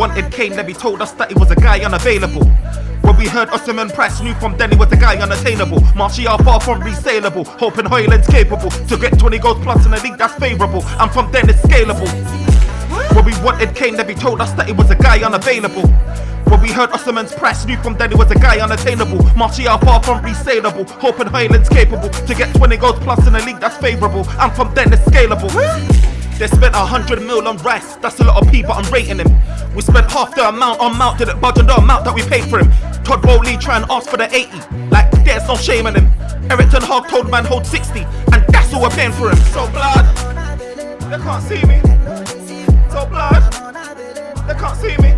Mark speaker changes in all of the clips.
Speaker 1: wanted Kane, then he told us that he was a guy unavailable. When we heard Osimhen Price, knew from then he was a guy unattainable. Martial far from resaleable, hoping Højlund's capable to get 20 goals plus in a league that's favourable, and from then it's scalable. When we wanted Kane, then he told us that he was a guy unavailable. When we heard Osimhen's price, knew from then he was a guy unattainable. Martial far from resaleable, hoping Højlund's capable to get 20 goals plus in a league that's favourable, and from then it's scalable. They spent 100 mil on Rice, that's a lot of people, I'm rating him. We spent half the amount on Mount, didn't budge on the amount that we paid for him. Todd Bowley try and ask for the 80, like there's no shame in him. Erik'S told man hold 60, and that's all we're paying for him. So blood, they can't see me. So blood, they can't see me.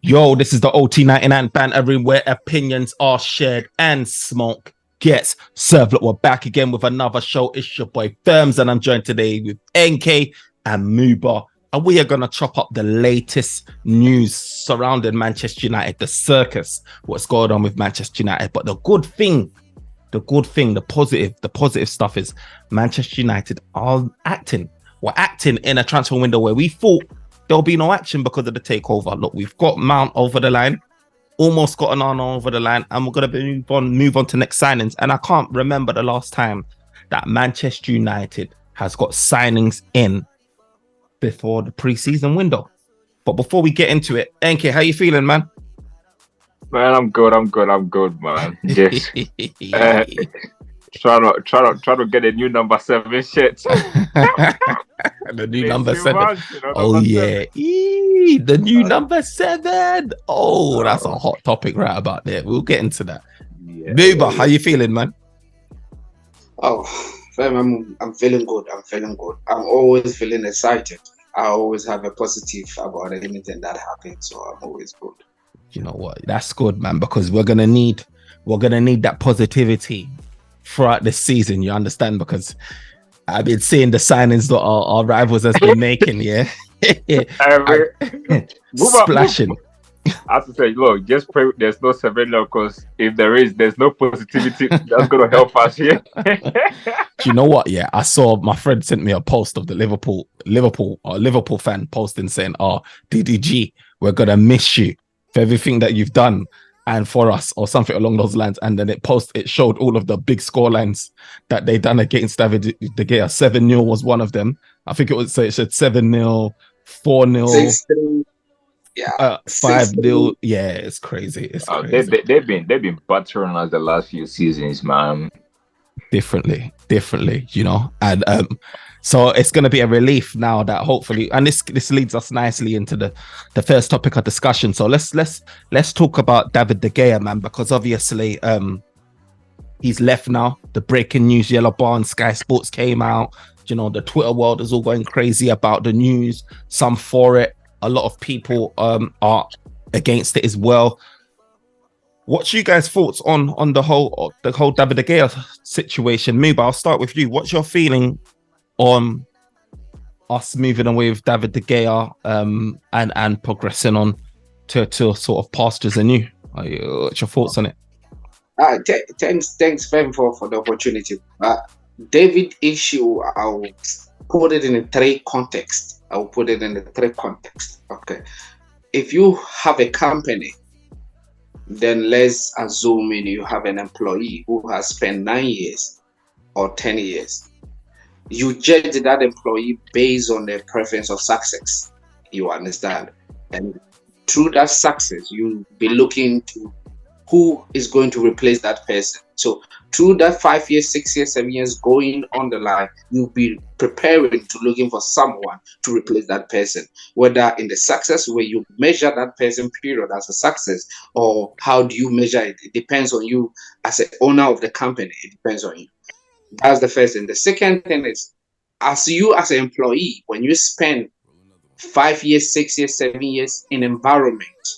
Speaker 1: Yo, this is the OT99 Banter room where opinions are shared and smoke gets served. Look, we're back again with another show. It's your boy Firms, and I'm joined today with NK and Muba, and we are going to chop up the latest news surrounding Manchester United, the circus, what's going on with Manchester United. But the positive stuff is Manchester United are acting. We're acting in a transfer window where we thought there'll be no action because of the takeover. Look, we've got Mount over the line, almost got Onana over the line, and we're going to move on to next signings. And I can't remember the last time that Manchester United has got signings in before the pre-season window. But before we get into it, NK, how you feeling, man?
Speaker 2: Man, I'm good, man. Yes. Try to get a new number 7 shit.
Speaker 1: The new number 7. Oh yeah. The new number 7. Oh, that's a hot topic right about there. We'll get into that. Muba, how you feeling, man?
Speaker 3: Oh, I'm feeling good. I'm always feeling excited. I always have a positive about anything that happens, so I'm always good.
Speaker 1: You know what? That's good, man, because we're gonna need that positivity throughout this season. You understand? Because I've been seeing the signings that our rivals has been making, yeah. Splashing.
Speaker 2: I have to say, look, just pray there's no 7 now, because if there's no positivity, that's gonna help us here.
Speaker 1: Do you know what? Yeah, I saw my friend sent me a post of the Liverpool fan posting saying, "Oh, DDG, we're gonna miss you for everything that you've done and for us," or something along those lines. And then it showed all of the big score lines that they done against David De Gea. 7-0 was one of them. I think it said 7-0, 4-0,
Speaker 3: 6-3. Yeah,
Speaker 1: 5-0. Yeah, it's crazy. It's crazy.
Speaker 2: They've been battering us the last few seasons, man.
Speaker 1: Differently, you know. And so it's going to be a relief now that hopefully, and this leads us nicely into the first topic of discussion. So let's talk about David De Gea, man, because obviously he's left now. The breaking news, Yellow Barn, Sky Sports came out. You know, the Twitter world is all going crazy about the news. Some for it. A lot of people are against it as well. What's you guys' thoughts on the whole David De Gea situation? Muba, I'll start with you. What's your feeling on us moving away with David De Gea and progressing on to sort of pastures anew? What's your thoughts on it?
Speaker 3: Thanks, Fem, for the opportunity. David issue, I'll put it in 3 contexts. Okay. If you have a company, then let's assume you have an employee who has spent 9 years or 10 years. You judge that employee based on their preference of success. You understand? And through that success, you'll be looking to who is going to replace that person. So through that 5 years, 6 years, 7 years going on the line, you'll be preparing to looking for someone to replace that person. Whether in the success where you measure that person period as a success, or how do you measure it? It depends on you as an owner of the company. It depends on you. That's the first thing. The second thing is, as you as an employee, when you spend 5 years, 6 years, 7 years in environment,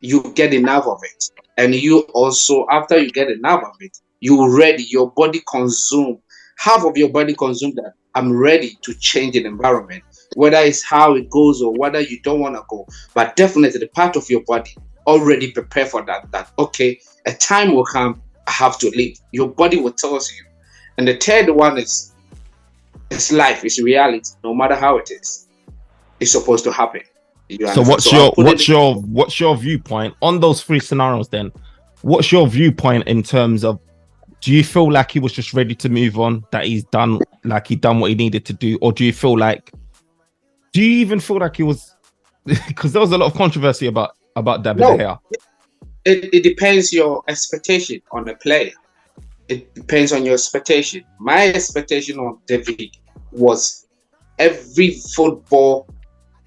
Speaker 3: you get enough of it. And you also, after you get enough of it, your body consume, half of your body consume that. I'm ready to change an environment, whether it's how it goes or whether you don't want to go. But definitely the part of your body already prepare for that, okay, a time will come, I have to leave. Your body will tell you. And the third one is, it's life, it's reality, no matter how it is. It's supposed to happen. You
Speaker 1: So
Speaker 3: understand?
Speaker 1: what's
Speaker 3: So I'll
Speaker 1: your
Speaker 3: put it.
Speaker 1: what's your viewpoint on those three scenarios then? What's your viewpoint in terms of, do you feel like he was just ready to move on, that he's done, like he done what he needed to do, or do you feel like, do you even feel like he was, because there was a lot of controversy about David De
Speaker 3: No,
Speaker 1: Gea.
Speaker 3: it depends your expectation on a player. It depends on your expectation. My expectation on David was every football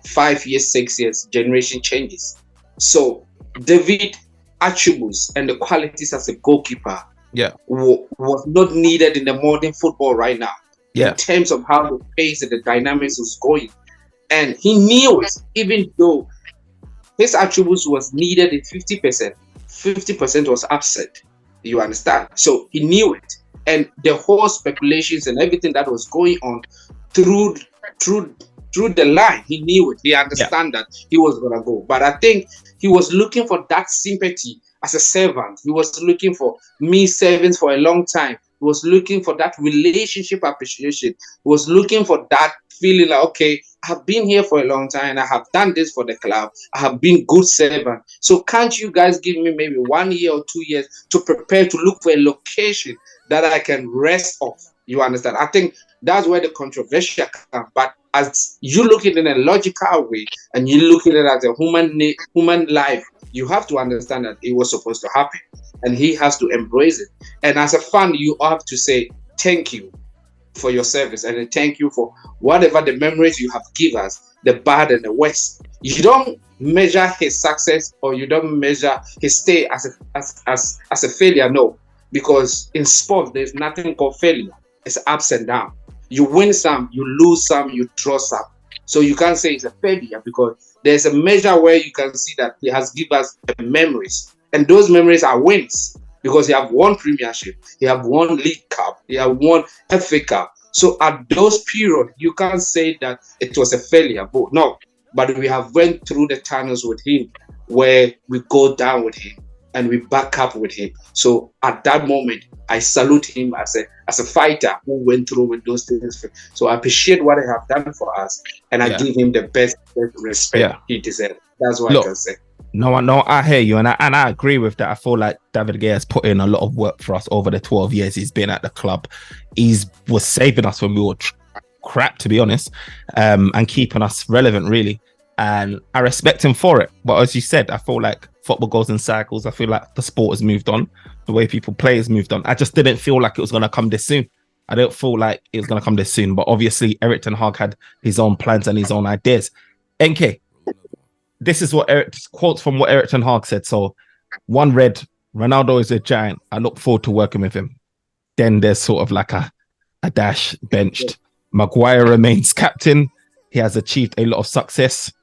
Speaker 3: 5 years, 6 years, generation changes. So David attributes and the qualities as a goalkeeper
Speaker 1: Yeah,
Speaker 3: was not needed in the modern football right now in
Speaker 1: yeah,
Speaker 3: terms of how the pace and the dynamics was going. And he knew it, even though his attributes was needed in 50%, 50% was absent. You understand? So he knew it. And the whole speculations and everything that was going on through through through the line, he knew it. He
Speaker 1: yeah,
Speaker 3: understand that he was gonna go. But I think he was looking for that sympathy as a servant. He was looking for me servants for a long time. He was looking for that relationship appreciation. He was looking for that feeling like, okay, I've been here for a long time. I have done this for the club. I have been good servant. So can't you guys give me maybe 1 year or 2 years to prepare to look for a location that I can rest off? You understand? I think that's where the controversy comes. But as you look at it in a logical way and you look at it as a human life, you have to understand that it was supposed to happen and he has to embrace it. And as a fan, you have to say thank you for your service and thank you for whatever the memories you have given us, the bad and the worst. You don't measure his success or you don't measure his stay as a failure. No, because in sport there's nothing called failure. It's ups and downs. You win some, you lose some, you draw some. So you can't say it's a failure because there's a measure where you can see that he has given us memories, and those memories are wins because he have won Premiership, he have won League Cup, he have won FA Cup. So at those periods, you can't say that it was a failure. But no, but we have went through the tunnels with him where we go down with him and we back up with him. So at that moment, I salute him as a fighter who went through with those things. So I appreciate what he have done for us, and I
Speaker 1: yeah,
Speaker 3: give him the best respect
Speaker 1: yeah.
Speaker 3: he deserves. That's what I can
Speaker 1: Look,
Speaker 3: say.
Speaker 1: no, I hear you, and I agree with that. I feel like David Gea has put in a lot of work for us over the 12 years he's been at the club. He's was saving us when we were crap, to be honest, and keeping us relevant, really. And I respect him for it. But as you said, I feel like football goes in cycles. I feel like the sport has moved on. The way people play has moved on. I just didn't feel like it was going to come this soon. I don't feel like it was going to come this soon. But obviously, Erik Ten Hag had his own plans and his own ideas. NK, this is what quotes from what Erik Ten Hag said. So one read, Ronaldo is a giant. I look forward to working with him. Then there's sort of like a dash benched. Maguire remains captain. He has achieved a lot of success.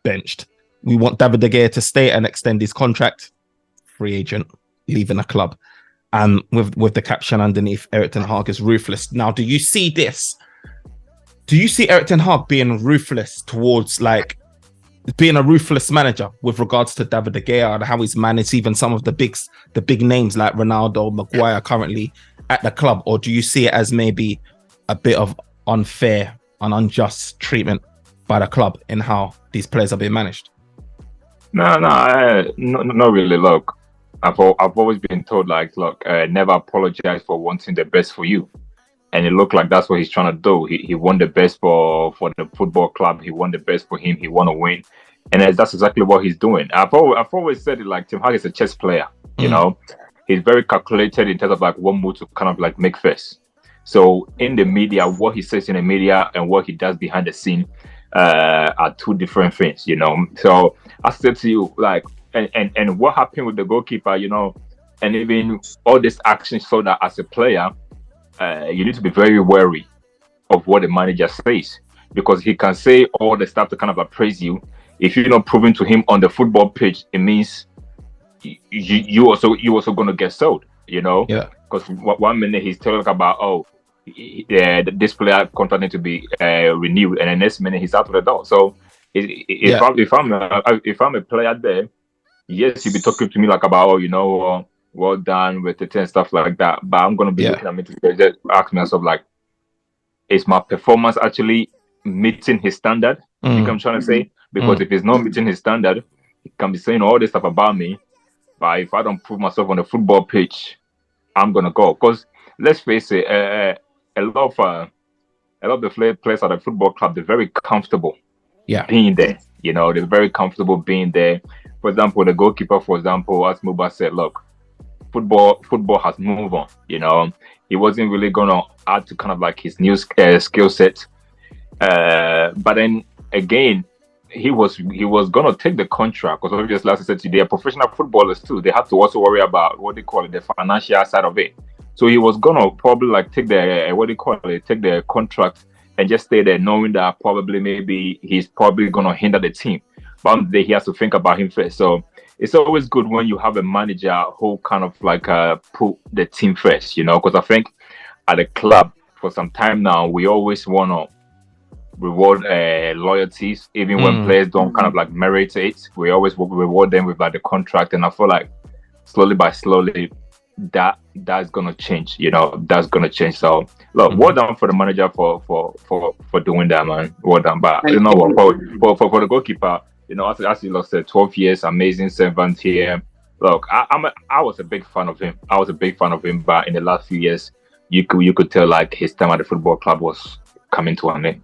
Speaker 1: Benched. We want David De Gea to stay and extend his contract. Free agent, leaving the club. And with the caption underneath, Erik Ten Hag is ruthless. Now, do you see this? Do you see Erik Ten Hag being ruthless towards, like, being a ruthless manager with regards to David De Gea and how he's managed even some of the big names like Ronaldo, Maguire currently at the club? Or do you see it as maybe a bit of unfair and unjust treatment by the club in how these players are being managed?
Speaker 2: No, not really. Look, I've always been told, like, look, never apologize for wanting the best for you, and it looked like that's what he's trying to do. He won the best for the football club. He won the best for him. He want to win, and that's exactly what he's doing. I've always said it, like, Ten Hag is a chess player. You know, he's very calculated in terms of like what move to kind of like make first. So in the media, what he says in the media and what he does behind the scene are two different things, you know. So I said to you, like, and what happened with the goalkeeper, you know, and even all this action, so that as a player, you need to be very wary of what the manager says, because he can say all the stuff to kind of like praise you. If you're not proving to him on the football pitch, it means you also going to get sold, you know.
Speaker 1: Yeah.
Speaker 2: Because 1 minute he's talking about, oh, this player contract need to be renewed, and the next minute he's out of the door. So if I'm a player there, yes, you'll be talking to me like about, oh, you know, well done with it and stuff like that. But I'm gonna be looking at me to just ask myself, like, is my performance actually meeting his standard? You know what I'm trying to say? Because if he's not meeting his standard, he can be saying all this stuff about me. But if I don't prove myself on the football pitch, I'm gonna go. Because let's face it, a lot of the players at the football club, they're very comfortable being there. You know, they're very comfortable being there. For example, the goalkeeper, for example, as Muba said, look, football has moved on. You know, he wasn't really gonna add to kind of like his new skill set. But then again, he was gonna take the contract because obviously, as I said today, they are professional footballers too. They have to also worry about what they call it, the financial side of it. So he was gonna probably like take the contract and just stay there, knowing that probably maybe he's probably gonna hinder the team. But he has to think about him first. So it's always good when you have a manager who kind of like put the team first, you know, because I think at the club for some time now we always wanna reward loyalties, even when players don't kind of like merit it. We always reward them with like the contract, and I feel like slowly by slowly that's gonna change. You know, that's gonna change. So look, well done for the manager for doing that, man. Well done. But you know what, for the goalkeeper, you know, as you said, 12 years, amazing servant here. Look, I was a big fan of him. But in the last few years, you could tell like his time at the football club was coming to an end.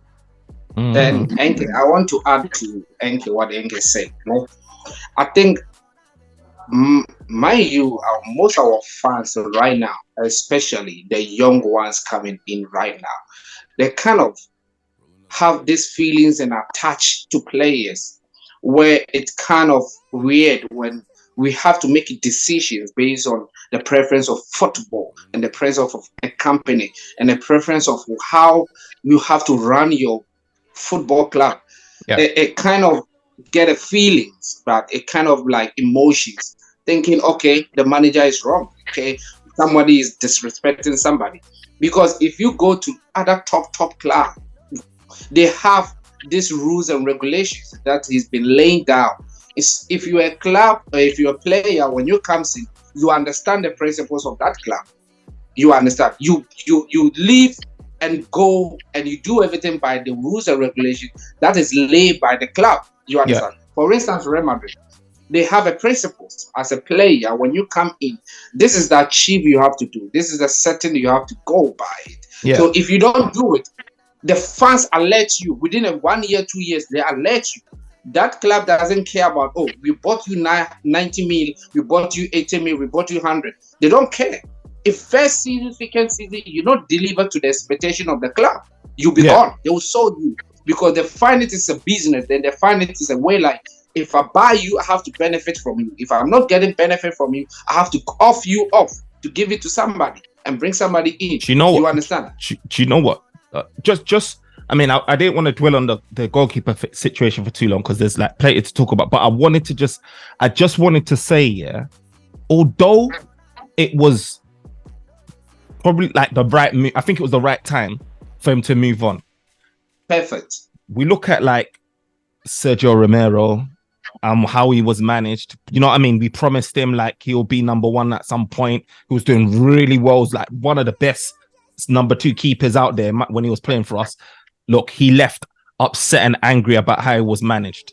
Speaker 3: Then Enke, I want to add to Enke what Enke said. No? I think most of our fans right now, especially the young ones coming in right now, they kind of have these feelings and attached to players where it's kind of weird when we have to make decisions based on the preference of football and the preference of a company and the preference of how you have to run your football club. It kind of get a feelings, but it kind of like emotions, thinking, okay, the manager is wrong, okay, somebody is disrespecting somebody. Because if you go to other top club, they have these rules and regulations that has been laying down. If you're a club or if you're a player, when you come in, you understand the principles of that club. You understand. You leave and go and you do everything by the rules and regulations that is laid by the club. You understand? For instance, Real Madrid, they have a principles as a player. When you come in, this is the achieve you have to do. This is the setting you have to go by it. So if you don't do it, the fans alert you within 1 year, 2 years. They alert you. That club doesn't care about, oh, we bought you 90 mil, we bought you 80 mil, we bought you 100. They don't care. If first season, second season, you not deliver to the expectation of the club, you'll be gone. They will sell you because they find it is a business. Then they find it is a way like, if I buy you, I have to benefit from you. If I'm not getting benefit from you, I have to off you off to give it to somebody and bring somebody in.
Speaker 1: Do you know what?
Speaker 3: You understand?
Speaker 1: Do you know what? I mean, I didn't want to dwell on the goalkeeper situation for too long because there's like plenty to talk about. But I just wanted to say, although it was probably like the right move, I think it was the right time for him to move on.
Speaker 3: Perfect.
Speaker 1: We look at like Sergio Romero, how he was managed. You know what I mean? We promised him like he'll be number one at some point. He was doing really well. He was like one of the best number two keepers out there when he was playing for us. Look, he left upset and angry about how he was managed.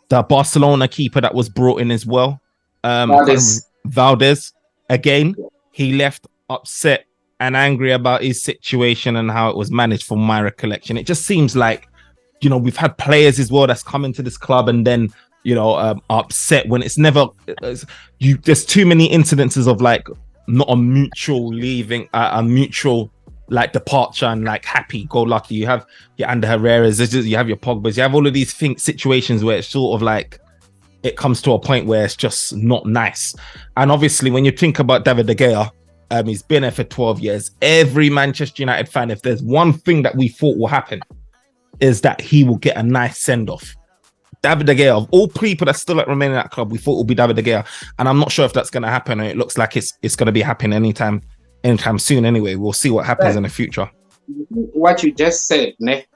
Speaker 1: The Barcelona keeper that was brought in as well, Valdez, again, he left upset and angry about his situation and how it was managed from my recollection. It just seems like, you know, we've had players as well that's come into this club and then, you know, upset when it's never, there's too many incidences of like not a mutual leaving, a mutual like departure and like happy go lucky. You have your Ander Herrera's, you have your Pogba's, you have all of these situations where it's sort of like it comes to a point where it's just not nice. And obviously when you think about David De Gea, he's been there for 12 years. Every Manchester United fan, if there's one thing that we thought will happen, is that he will get a nice send-off. David De Gea, of all people that still remain in that club, we thought it would be David De Gea. And I'm not sure if that's going to happen. And it looks like it's going to be happening anytime soon anyway. We'll see what happens in the future.
Speaker 3: What you just said, ne,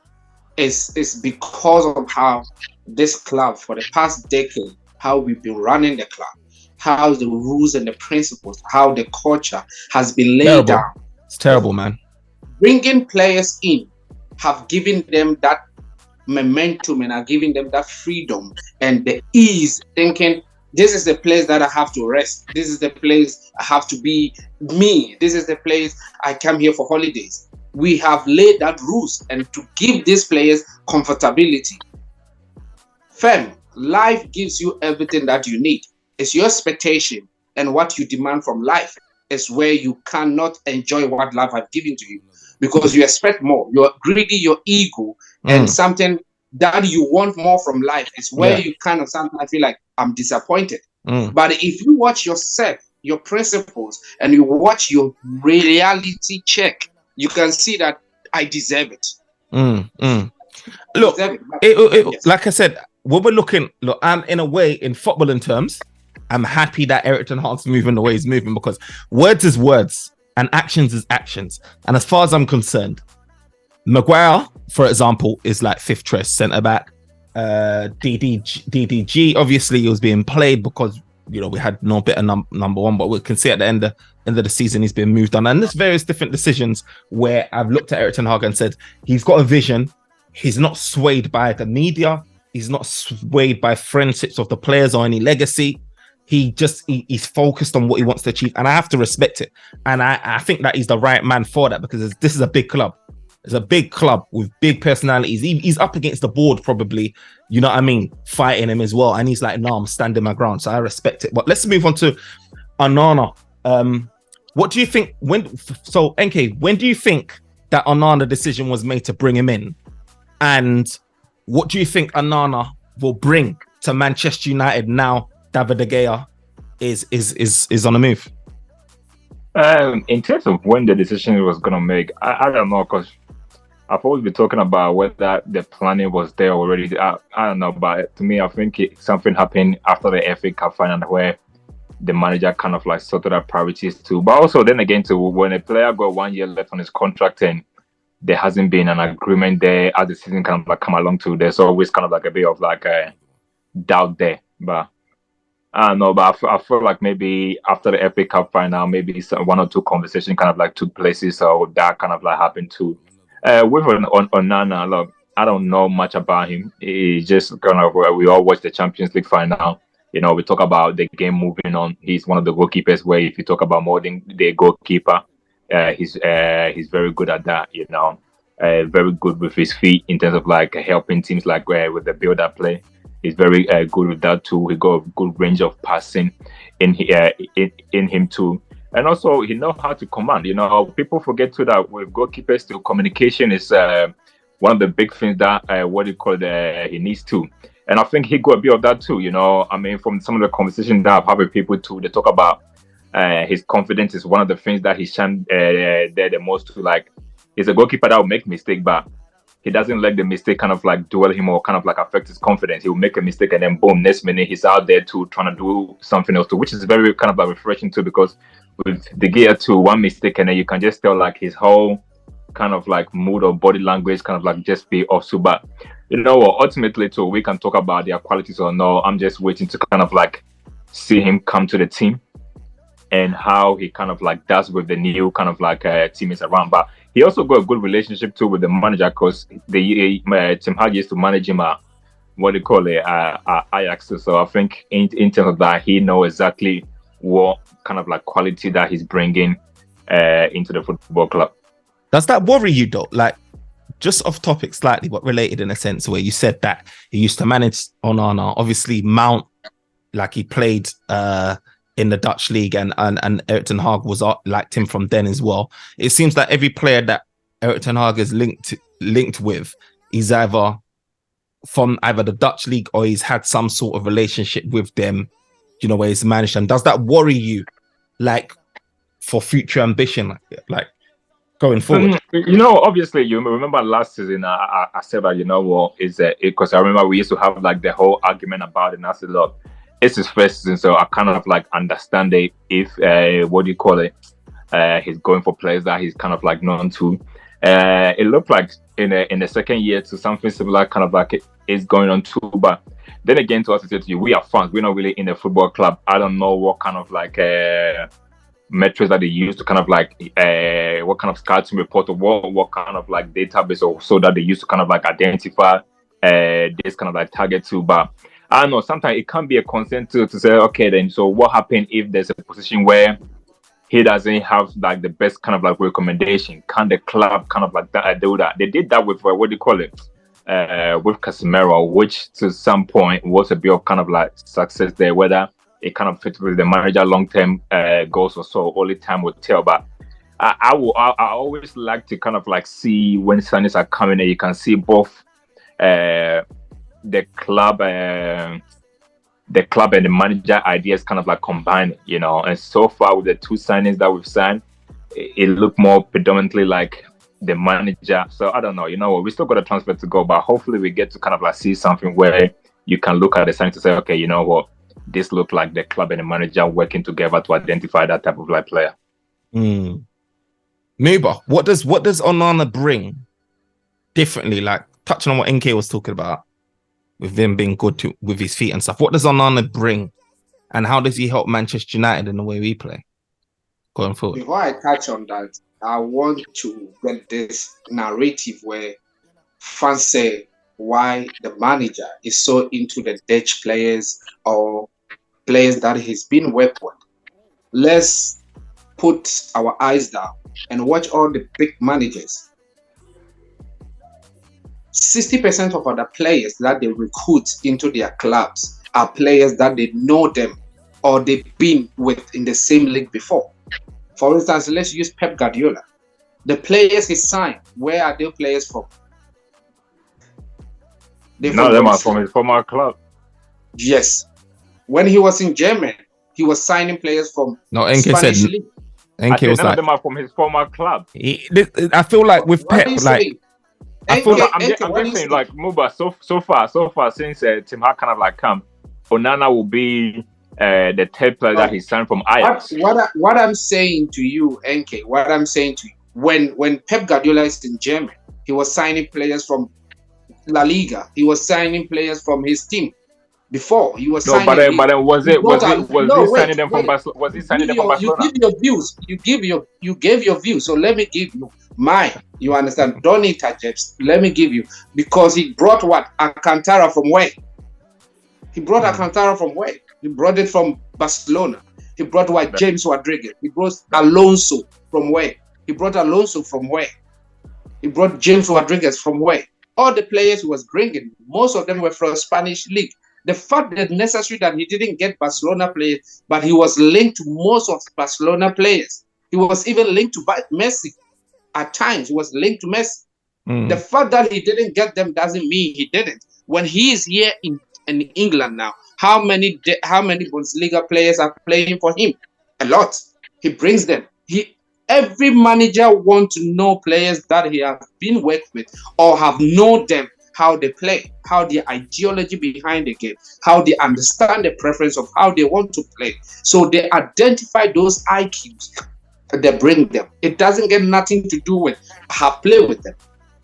Speaker 3: is because of how this club for the past decade, how we've been running the club, how the rules and the principles, how the culture has been laid down.
Speaker 1: It's terrible, man.
Speaker 3: Bringing players in have given them that momentum and are giving them that freedom and the ease, thinking this is the place that I have to rest. This is the place I have to be me. This is the place I come here for holidays. We have laid that rules and to give these players comfortability. Fam, life gives you everything that you need. It's your expectation and what you demand from life is where you cannot enjoy what life has given to you because you expect more. You're greedy, your ego, and something that you want more from life is where you kind of sometimes feel like I'm disappointed. But if you watch yourself, your principles, and you watch your reality check, you can see that I deserve it.
Speaker 1: Look, like I said, when we're looking, I'm in a way in footballing terms, I'm happy that Erik ten Hag's moving the way he's moving because words is words and actions is actions. And as far as I'm concerned, Maguire, for example, is like fifth choice centre back. DDG, obviously, he was being played because we had no better number one, but we can see at the end of the season he's been moved on. And there's various different decisions where I've looked at Erik ten Hag and said he's got a vision. He's not swayed by the media. He's not swayed by friendships of the players or any legacy. He's focused on what he wants to achieve, and I have to respect it. And I think that he's the right man for that because this is a big club. It's a big club with big personalities. He's up against the board probably, you know what I mean, fighting him as well. And he's like, no, I'm standing my ground. So I respect it. But let's move on to Onana. What do you think NK, when do you think that Onana decision was made to bring him in? And what do you think Onana will bring to Manchester United now David De Gea is on the move?
Speaker 2: In terms of when the decision was going to make, I don't know, because I've always been talking about whether the planning was there already. I don't know, but to me, I think something happened after the FA Cup final where the manager kind of like sorted out priorities too. But also then again, too, when a player got 1 year left on his contract and there hasn't been an agreement there as the season kind of like come along too, there's always kind of like a bit of like a doubt there. But I don't know, but I feel like maybe after the FA Cup final, maybe one or two conversations kind of like took places, so that kind of like happened too. With Onana, look, I don't know much about him. He's just kind of, we all watch the Champions League final. We talk about the game moving on. He's one of the goalkeepers where if you talk about more than the goalkeeper, he's very good at that, very good with his feet in terms of like helping teams like with the build-up play. He's very good with that too. He got a good range of passing in him too. And also, he knows how to command. People forget too that with goalkeepers, too, communication is one of the big things that he needs to. And I think he got a bit of that too. I mean, from some of the conversations that I've had with people too, they talk about his confidence is one of the things that he's shined there the most to. Like, he's a goalkeeper that will make mistakes, but he doesn't let the mistake kind of like dwell him or kind of like affect his confidence. He will make a mistake and then boom, next minute he's out there too trying to do something else too, which is very kind of like refreshing too, because with De Gea too, one mistake and then you can just tell like his whole kind of like mood or body language kind of like just be off too. But ultimately too, we can talk about their qualities or no. I'm just waiting to kind of like see him come to the team and how he kind of like does with the new kind of like teammates around. But he also got a good relationship too with the manager because Tim Hag used to manage him at Ajax. So I think in terms of that, he knows exactly what kind of like quality that he's bringing into the football club.
Speaker 1: Does that worry you though? Like, just off topic slightly, but related in a sense where you said that he used to manage Onana, obviously Mount, like he played in the Dutch league and Erik ten Hag was liked him from then as well. It seems like every player that Erik ten Hag is linked with is either from either the Dutch league or he's had some sort of relationship with them, where he's managed them. Does that worry you, like, for future ambition, like going forward?
Speaker 2: Obviously, you remember last season, I said that, because I remember we used to have like the whole argument about it, and I said, look, it's his first season, so I kind of like understand it if he's going for players that he's kind of like known to. It looked like in the second year to something similar kind of like it is going on too. But then again, to us, to you, we are fans. We're not really in a football club. I don't know what kind of like metrics that they use to kind of like what kind of scouting report or what kind of like database or so that they use to kind of like identify this kind of like target to. But I don't know, sometimes it can be a concern to say, okay, then so what happens if there's a position where he doesn't have like the best kind of like recommendation? Can the club kind of like do that? They did that with what do you call it? With Casemiro, which to some point was a bit of kind of like success there. Whether it kind of fits with the manager long-term goals or so, only time will tell. But I always like to kind of like see when signings are coming and you can see both the club and the manager ideas kind of like combined, you know. And so far with the two signings that we've signed, it looked more predominantly like the manager. So I don't know, you know, we still got a transfer to go, but hopefully we get to kind of like see something where you can look at the sign to say, okay, you know what, this look like the club and the manager working together to identify that type of like player.
Speaker 1: Muba, what does Onana bring differently? Like touching on what NK was talking about with him being good with his feet and stuff. What does Onana bring, and how does he help Manchester United in the way we play going forward?
Speaker 3: Before I touch on that, I want to get this narrative where fans say why the manager is so into the Dutch players or players that he's been worked with. Let's put our eyes down and watch all the big managers. 60% of other players that they recruit into their clubs are players that they know them or they've been with in the same league before. For instance, let's use Pep Guardiola. The players he signed, where are they players from?
Speaker 2: None of them are from his former club.
Speaker 3: Yes. When he was in Germany, he was signing players from Spanish league.
Speaker 2: NK was none of them are from his former club.
Speaker 1: I feel like with Pep, like
Speaker 2: I'm just saying, like Muba, so far since Tim Hart kind of like come, Onana will be the third player that he signed from Ajax.
Speaker 3: What I'm saying to you, NK, what I'm saying to you, when Pep Guardiola is in Germany, he was signing players from La Liga. He was signing players from his team. Before he was signing.
Speaker 2: But then was he signing them from Barcelona? Was he signing them from Barcelona?
Speaker 3: You give your views. You gave your views. So let me give you mine. You understand? Don't interject. Let me give you, because he brought what? Alcantara from where? He brought Alcantara from where? He brought it from Barcelona. He brought what? James Rodriguez. He brought Alonso from where? He brought Alonso from where? He brought James Rodriguez from where? All the players he was bringing, most of them were from Spanish league. The fact that necessary that he didn't get Barcelona players, but he was linked to most of Barcelona players. He was even linked to Messi. At times, he was linked to Messi. The fact that he didn't get them doesn't mean he didn't. When he is here in England now, how many Bundesliga players are playing for him? A lot. He brings them. Every manager wants to know players that he has been worked with or have known them, how they play, how the ideology behind the game, how they understand the preference of how they want to play. So they identify those IQs and they bring them. It doesn't get nothing to do with how play with them.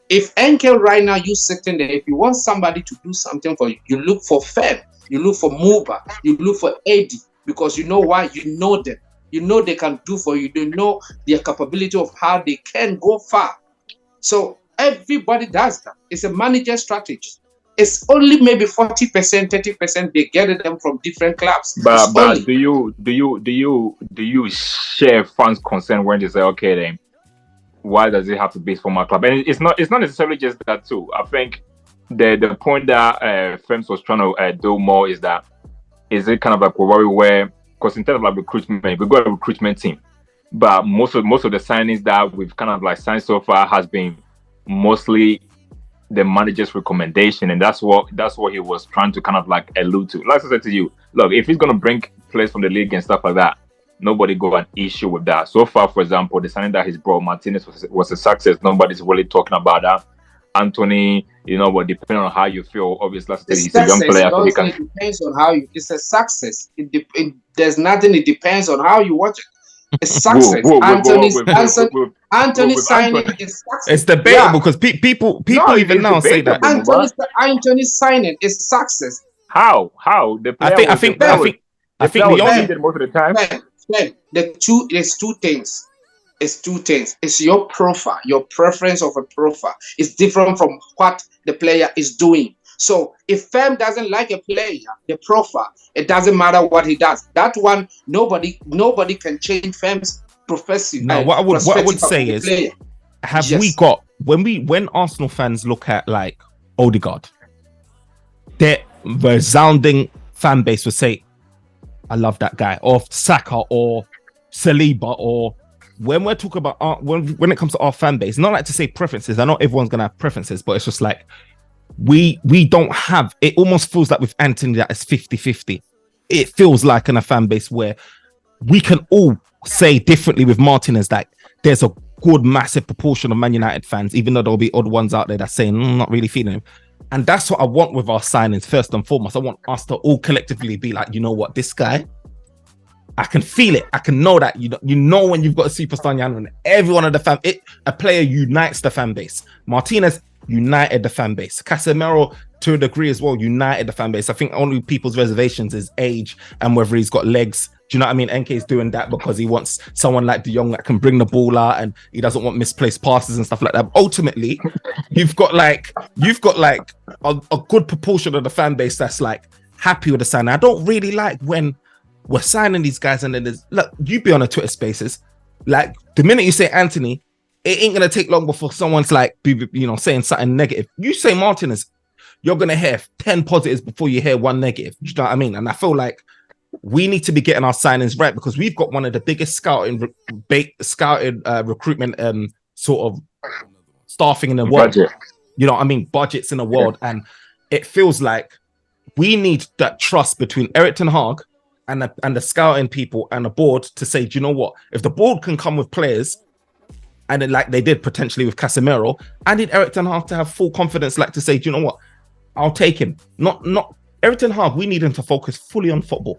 Speaker 3: If NK right now, you sitting there, if you want somebody to do something for you, you look for Fem, you look for Muba, you look for Eddie, because you know why? You know them. You know they can do for you. You know their capability of how they can go far. So everybody does that. It's a manager strategy. It's only maybe 40%, 30% they get them from different clubs.
Speaker 2: But do you share fans' concern when they say, okay, then why does it have to be from our club? And it's not necessarily just that too. I think the point that Fems was trying to do more is that is it kind of like a worry where, because in terms of like recruitment, we've got a recruitment team, but most of the signings that we've kind of like signed so far has been mostly the manager's recommendation, and that's what he was trying to kind of like allude to. Like I said to you, look, if he's gonna bring players from the league and stuff like that, nobody got an issue with that. So far, for example, the signing that he's brought, Martinez, was a success. Nobody's really talking about that. Anthony, you know, but depending on how you feel, obviously, he's a young player. So
Speaker 3: it depends on how you. It's a success. There's nothing. It depends on how you watch it. It's success. Anthony signing is success.
Speaker 1: It's debatable because people even now say that
Speaker 3: Anthony signing is success.
Speaker 2: How?
Speaker 1: I think the only
Speaker 2: did most of the time.
Speaker 3: There's two things. It's two things. It's your profile, your preference of a profile. It's different from what the player is doing. So if Fem doesn't like a player, the profile, it doesn't matter what he does. That one, nobody can change Fem's profession.
Speaker 1: No, what I would say is, have we got when Arsenal fans look at like Odegaard, their resounding fan base would say, I love that guy, or Saka or Saliba, or when we're talking about when it comes to our fan base, not like to say preferences. I know everyone's gonna have preferences, but it's just like we don't have, it almost feels like with Anthony that it's 50-50. It feels like in a fan base where we can all say differently with Martinez, like there's a good massive proportion of Man United fans, even though there'll be odd ones out there that saying not really feeling him. And that's what I want with our signings first and foremost. I want us to all collectively be like, you know what, this guy, I can feel it. I can know that you know when you've got a superstar in your hand, and everyone of the fan, a player unites the fan base. Martinez united the fan base. Casemiro, to a degree as well, united the fan base. I think only people's reservations is age and whether he's got legs. Do you know what I mean? NK is doing that because he wants someone like De Jong that can bring the ball out, and he doesn't want misplaced passes and stuff like that. But ultimately, you've got like a good proportion of the fan base that's like happy with the signing. I don't really like when we're signing these guys and then there's, look, you be on a Twitter Spaces, like the minute you say Anthony, it ain't gonna take long before someone's like, saying something negative. You say Martinez, you're gonna hear 10 positives before you hear one negative. You know what I mean? And I feel like we need to be getting our signings right, because we've got one of the biggest scouted recruitment sort of staffing in the world.
Speaker 2: Budget.
Speaker 1: You know what I mean? Budgets in the world. And it feels like we need that trust between Erik ten Hag and the scouting people and the board to say, do you know what? If the board can come with players, and then like they did potentially with Casemiro, I need Erik ten Hag to have full confidence, like to say, do you know what? I'll take him. Not Erik ten Hag, we need him to focus fully on football.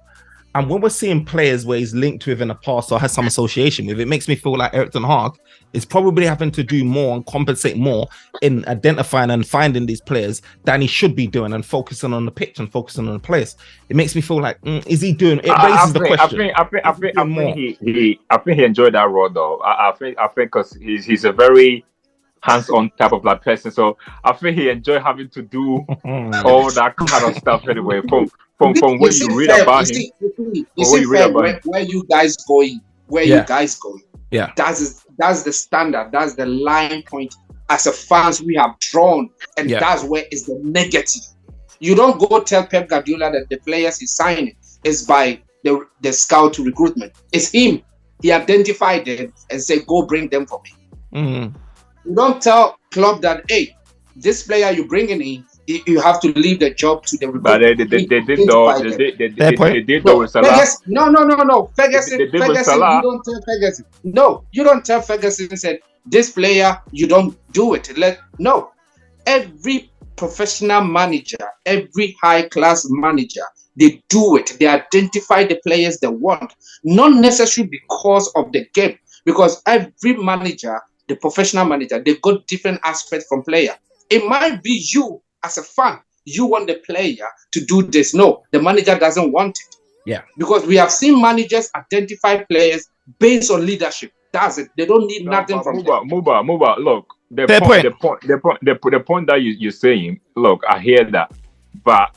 Speaker 1: And when we're seeing players where he's linked with in the past or has some association with, it makes me feel like Erik ten Hag is probably having to do more and compensate more in identifying and finding these players than he should be doing, and focusing on the pitch and focusing on the players. It makes me feel like, is he doing it? Raises the question.
Speaker 2: I think he enjoyed that role though. I think because he's a very hands-on type of like person, so I think he enjoyed having to do all that kind of stuff anyway. From what you read about him,
Speaker 3: where you guys going,
Speaker 1: yeah,
Speaker 3: that's the standard, that's the line point as a fans we have drawn, and that's where is the negative. You don't go tell Pep Guardiola that the players he's signing is by the scout recruitment. It's him. He identified them and said, go bring them for me. You don't tell Klopp that, hey, this player you're bringing in, you have to leave the job to the recruiter.
Speaker 2: But they did though with Salah.
Speaker 3: No. Ferguson, you don't tell Ferguson. No, you don't tell Ferguson and said, this player, you don't do it. No. Every professional manager, every high-class manager, they do it. They identify the players they want. Not necessarily because of the game. Because every manager, the professional manager, they got different aspects from player. It might be you as a fan, you want the player to do this. No, the manager doesn't want it.
Speaker 1: Yeah.
Speaker 3: Because we have seen managers identify players based on leadership. That's it. They don't need nothing from
Speaker 2: Muba. Look, the point that you're saying, look, I hear that. But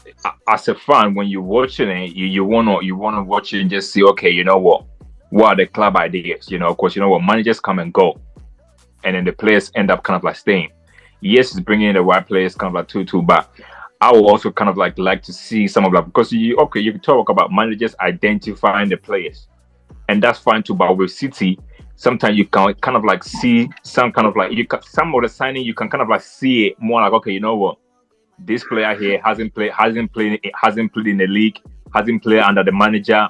Speaker 2: as a fan, when you're watching it, you wanna watch it and just see, okay, you know what are the club ideas? Of course, you know what, managers come and go, and then the players end up kind of like staying. Yes, it's bringing in the right players, kind of like 2-2, but I would also kind of like to see some of that, because you can talk about managers identifying the players, and that's fine too. But with City, sometimes you can kind of like see some kind of like some of the signing, you can kind of like see it more like, okay, you know what, this player here hasn't played in the league, hasn't played under the manager,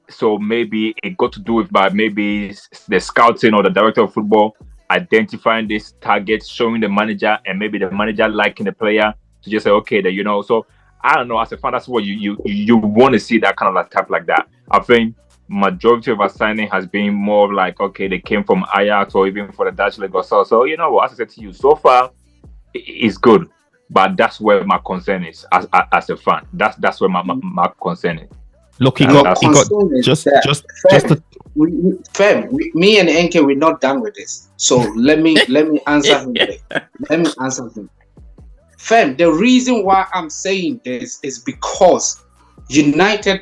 Speaker 2: so maybe it got to do with maybe the scouting or the director of football identifying this target, showing the manager, and maybe the manager liking the player to just say, okay, so I don't know, as a fan, that's what you want to see, that kind of like type like that. I think majority of our signing has been more like, okay, they came from Ajax or even for the Dutch league or so. So you know what, as I said to you, so far it's good, but that's where my concern is as a fan. That's where my concern is.
Speaker 1: Look, he got just
Speaker 3: Fem, me and NK, we're not done with this. So let me answer him. Let me answer him. Fam, the reason why I'm saying this is because United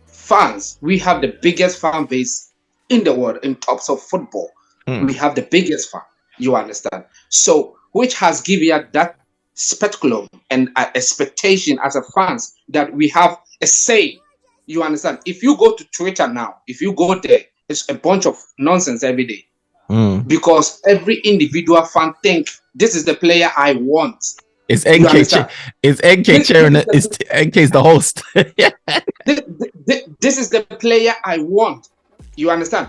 Speaker 3: fans, we have the biggest fan base in the world in terms of football. We have the biggest fan, you understand? So, which has given us that speculum and expectation as a fans that we have a say, you understand? If you go to Twitter now, if you go there, it's a bunch of nonsense every day. Because every individual fan think this is the player I want.
Speaker 4: Is NK is NK chairing it? Is NK's the host?
Speaker 3: This is the player I want. You understand?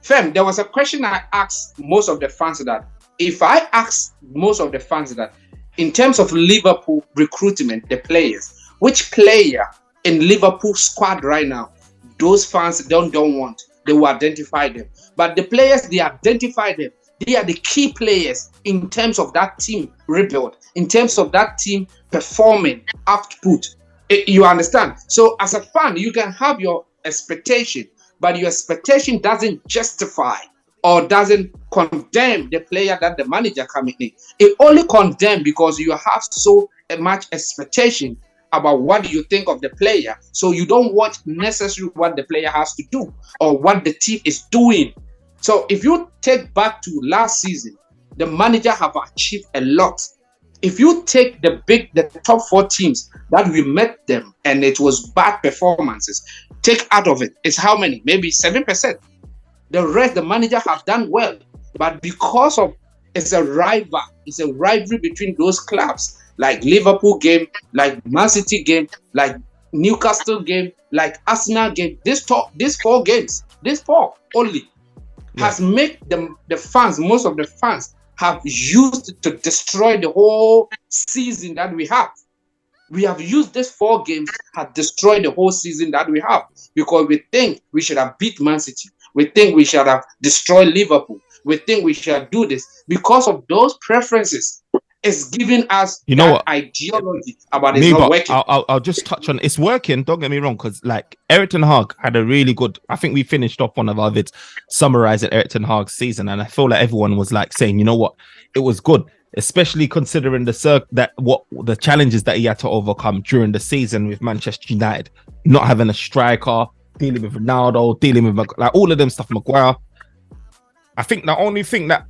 Speaker 3: Fam, there was a question I asked most of the fans that if I ask most of the fans that in terms of Liverpool recruitment, the players, which player in Liverpool squad right now, those fans don't want, they will identify them. But the players, they identify them. They are the key players in terms of that team rebuild, in terms of that team performing output. You understand? So as a fan, you can have your expectation, but your expectation doesn't justify or doesn't condemn the player that the manager coming in. It only condemns because you have so much expectation about what you think of the player. So you don't watch necessarily what the player has to do or what the team is doing. So if you take back to last season, the manager have achieved a lot. If you take the top 4 teams that we met them and it was bad performances, take out of it, it's how many? Maybe 7%. The rest, the manager have done well. But because of it's a rivalry between those clubs, like Liverpool game, like Man City game, like Newcastle game, like Arsenal game, these 4 games, these 4 only, has made the fans, most of the fans, have used to destroy the whole season that we have. We have used these 4 games, have destroyed the whole season that we have because we think we should have beat Man City. We think we should have destroyed Liverpool. We think we should do this because of those preferences. It's giving us ideology about it's not working.
Speaker 4: I'll just touch on it's working. Don't get me wrong, because like Erik ten Hag had a really good. I think we finished off one of our vids summarizing Erik ten Hag's season, and I feel like everyone was like saying, you know what, it was good, especially considering the challenges that he had to overcome during the season with Manchester United, not having a striker, dealing with Ronaldo, dealing with like all of them stuff, Maguire. I think the only thing that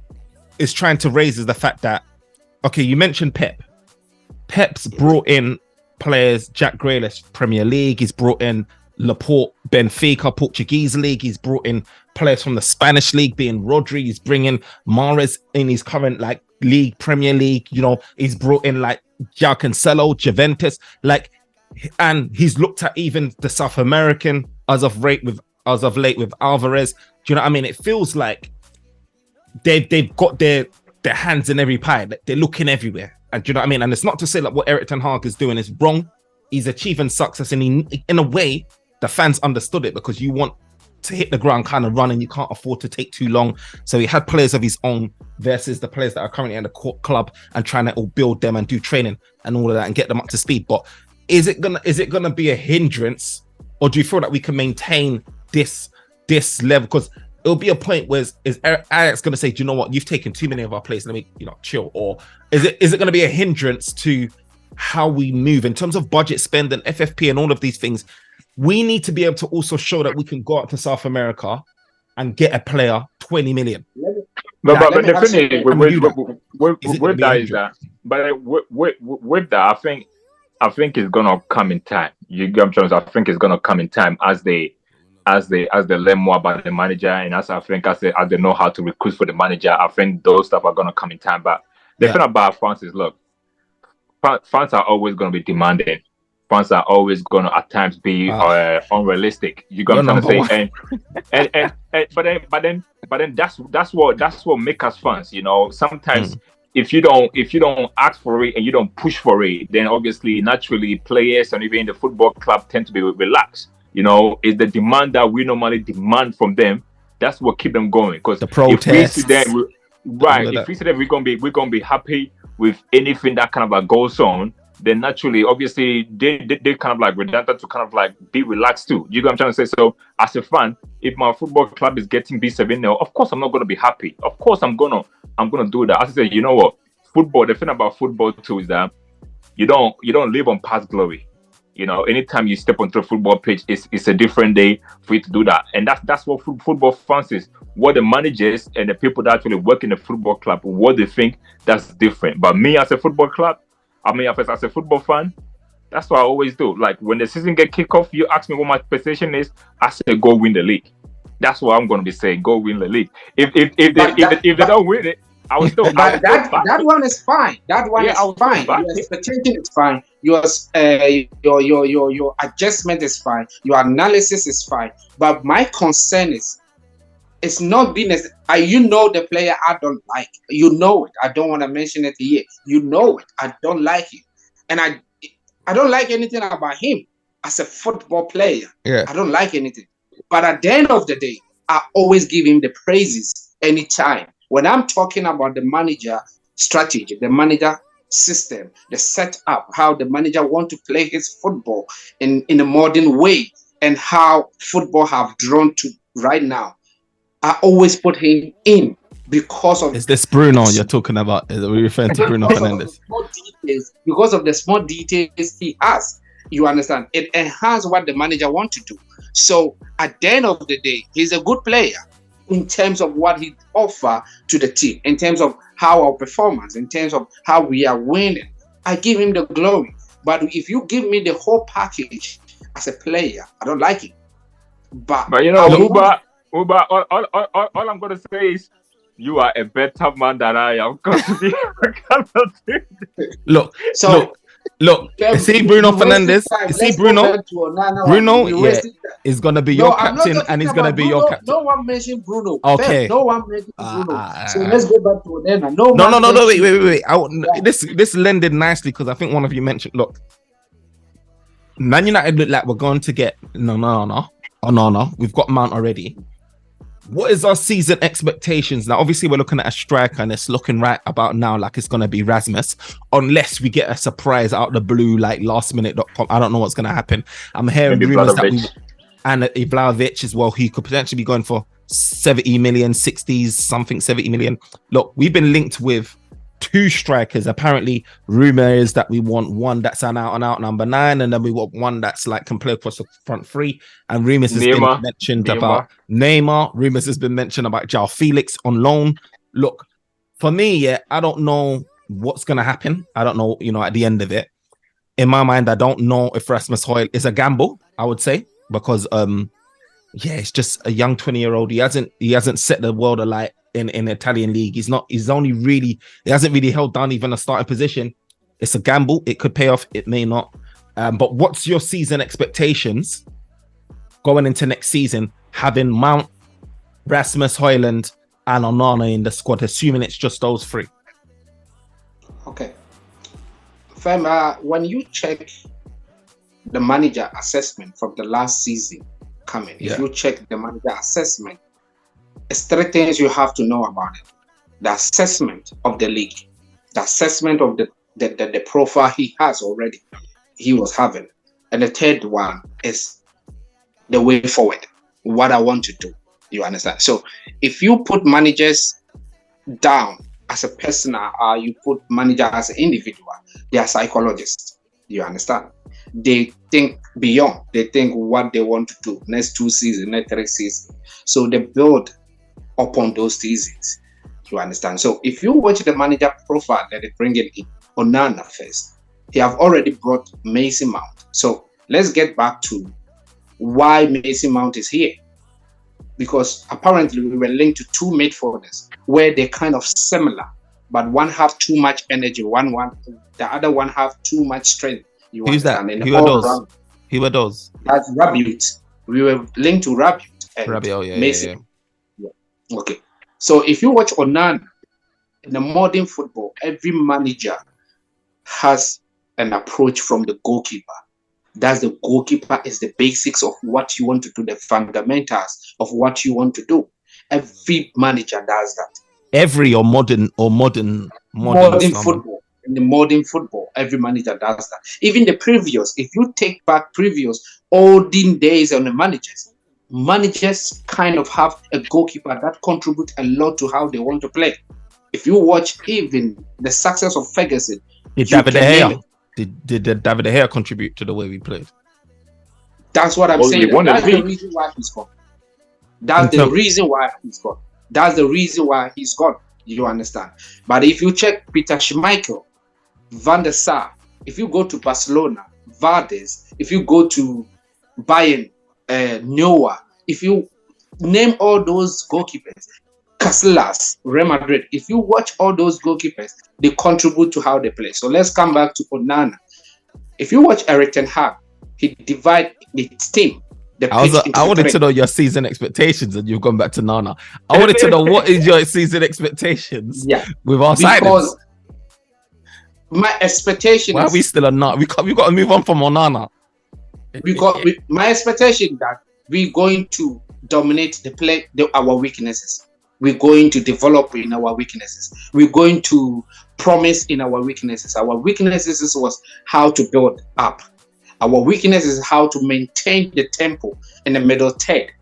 Speaker 4: is trying to raise is the fact that, okay, you mentioned Pep. Pep's brought in players, Jack Grealish, Premier League. He's brought in Laporte, Benfica, Portuguese League. He's brought in players from the Spanish League, being Rodri. He's bringing Mahrez in his current like league, Premier League. You know, he's brought in like João Cancelo, Juventus. Like, and he's looked at even the South American as of late with Alvarez. Do you know what I mean? It feels like they've got their hands in every pie. They're looking everywhere. And do you know what I mean? And it's not to say that what Erik ten Hag is doing is wrong. He's achieving success, and in a way, the fans understood it because you want to hit the ground kind of running. You can't afford to take too long. So he had players of his own versus the players that are currently in the club and trying to all build them and do training and all of that and get them up to speed. But is it gonna be a hindrance, or do you feel that we can maintain this level? Because it'll be a point where is Erik's going to say, do you know what, you've taken too many of our players, let me chill? Or is it going to be a hindrance to how we move in terms of budget spend and FFP and all of these things? We need to be able to also show that we can go out to South America and get a player 20 million.
Speaker 2: But the thing is, with that is that, but with that, I think it's gonna come in time. You get what I'm trying to say? I think it's gonna come in time as they learn more about the manager, and as they know how to recruit for the manager. I think those stuff are gonna come in time. But the thing about fans is, look, fans are always gonna be demanding. Fans are always gonna at times be unrealistic. You got what I'm trying to say? And but then that's what makes us fans. You know, sometimes if you don't ask for it and you don't push for it, then obviously naturally players and even the football club tend to be relaxed. You know, it's the demand that we normally demand from them. That's what keep them going. Because
Speaker 4: the protests,
Speaker 2: if we see them, we're gonna be happy with anything that kind of like goes on. Then naturally, obviously, they kind of like redundant to kind of like be relaxed too. You know what I'm trying to say? So as a fan, if my football club is getting B7 of course I'm not gonna be happy. Of course I'm gonna do that. As I said, you know what? Football, the thing about football too is that you don't live on past glory. You know, anytime you step onto a football pitch, it's a different day for you to do that. And that's what football fans is. What the managers and the people that actually work in the football club, what they think, that's different. But me as a football club, as a football fan, that's what I always do. Like when the season get kicked off, you ask me what my position is, I say go win the league. That's what I'm going to be saying. Go win the league. If they don't win it, I will still.
Speaker 3: That one is fine. That one is fine. Your expectation is fine. Your adjustment is fine. Your analysis is fine. But my concern is, it's not being as you know the player I don't like. You know it. I don't want to mention it here. You know it. I don't like him, and I don't like anything about him as a football player.
Speaker 4: Yeah.
Speaker 3: I don't like anything. But at the end of the day, I always give him the praises anytime. When I'm talking about the manager strategy, the manager system, the setup, how the manager want to play his football in a modern way, and how football have drawn to right now, I always put him in because of...
Speaker 4: Is this Bruno you're talking about? Are we referring to Bruno Fernandes?
Speaker 3: Because of the small details he has. You understand? It enhances what the manager wants to do. So at the end of the day, he's a good player in terms of what he offers to the team, in terms of how our performance, in terms of how we are winning. I give him the glory. But if you give me the whole package as a player, I don't like it. But
Speaker 2: you know, Muba, all I'm going to say is, you are a better man than I am.
Speaker 4: Look. See Bruno Fernandes. See Bruno. Bruno, is gonna be your captain, and he's gonna be your captain.
Speaker 3: No one mentioned Bruno.
Speaker 4: Okay.
Speaker 3: No one mentioned Bruno. So let's go back to Onana. No.
Speaker 4: Wait. This lended nicely because I think one of you mentioned. Look, Man United look like we're going to get Onana. We've got Mount already. What is our season expectations now? Obviously, we're looking at a striker, and it's looking right about now like it's going to be Rasmus, unless we get a surprise out of the blue, like lastminute.com. I don't know what's going to happen. I'm hearing rumors that and Vlahovic as well, he could potentially be going for 70 million, 60s, something, 70 million. Look, we've been linked with 2 strikers. Apparently, rumor is that we want one that's an out number 9, and then we want one that's like can play across the front 3. And rumors has been mentioned about Neymar. Rumors has been mentioned about João Felix on loan. Look, for me, I don't know what's gonna happen. I don't know, at the end of it. In my mind, I don't know if Rasmus Højlund is a gamble, I would say, because it's just a young 20-year-old. He hasn't set the world alight in Italian league. He hasn't really held down even a starting position. It's a gamble. It could pay off, it may not. But what's your season expectations going into next season, having Mount, Rasmus Højlund, and Onana in the squad, assuming it's just those 3?
Speaker 3: Okay. Fema, when you check the manager assessment from the last season coming, if you check the manager assessment, it's 3 things you have to know about it. The assessment of the league, the assessment of the profile he has already, he was having. And the third one is the way forward, what I want to do. You understand? So if you put managers down as a person, or you put manager as an individual, they are psychologists. You understand? They think beyond. They think what they want to do next 2 seasons, next 3 seasons. So they build upon those seasons. You understand? So if you watch the manager profile that they bring in Onana first, he have already brought Mason Mount. So let's get back to why Mason Mount is here. Because apparently we were linked to 2 midfielders where they're kind of similar, but one have too much energy, the other one have too much strength.
Speaker 4: Who's that? Who are those?
Speaker 3: That's Rabiot. We were linked to Rabiot and Mason. Yeah. Okay. So if you watch Onana, in the modern football, every manager has an approach from the goalkeeper. That's the goalkeeper is the basics of what you want to do, the fundamentals of what you want to do. Every manager does that.
Speaker 4: Modern
Speaker 3: football. In the modern football, every manager does that. Even the previous, if you take back previous olden days on the managers kind of have a goalkeeper that contributes a lot to how they want to play. If you watch even the success of Ferguson,
Speaker 4: David De Gea. Did David De Gea contribute to the way we played?
Speaker 3: That's what I'm saying. That's the reason why he's gone. That's the reason why he's gone. That's the reason why he's gone. You understand? But if you check Peter Schmeichel, Van der Sar, if you go to Barcelona, Vardes, if you go to Bayern, Noah, if you name all those goalkeepers, Casillas, Real Madrid, if you watch all those goalkeepers, they contribute to how they play. So let's come back to Onana. If you watch Erik ten Hag, he divides his team.
Speaker 4: I wanted to know your season expectations, and you've gone back to Nana. I wanted to know what is your season expectations with our signings.
Speaker 3: My expectation
Speaker 4: Why are we still on Nana? We've got to move on from Onana.
Speaker 3: My expectation that we're going to dominate our weaknesses. We're going to develop in our weaknesses. We're going to promise in our weaknesses. Our weaknesses was how to build up. Our weakness is how to maintain the tempo in the middle third,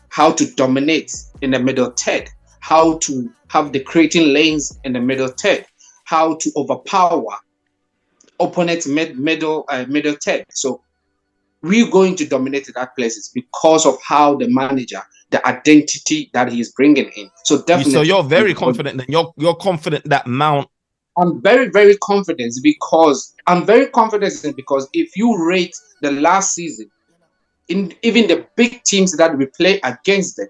Speaker 3: how to dominate in the middle third, how to have the creating lanes in the middle third, how to overpower opponents middle third. So we're going to dominate that places because of how the manager, the identity that he is bringing in. So definitely.
Speaker 4: So you're very confident. Then you're confident that Mount.
Speaker 3: I'm very, very confident because if you rate the last season, in even the big teams that we play against them,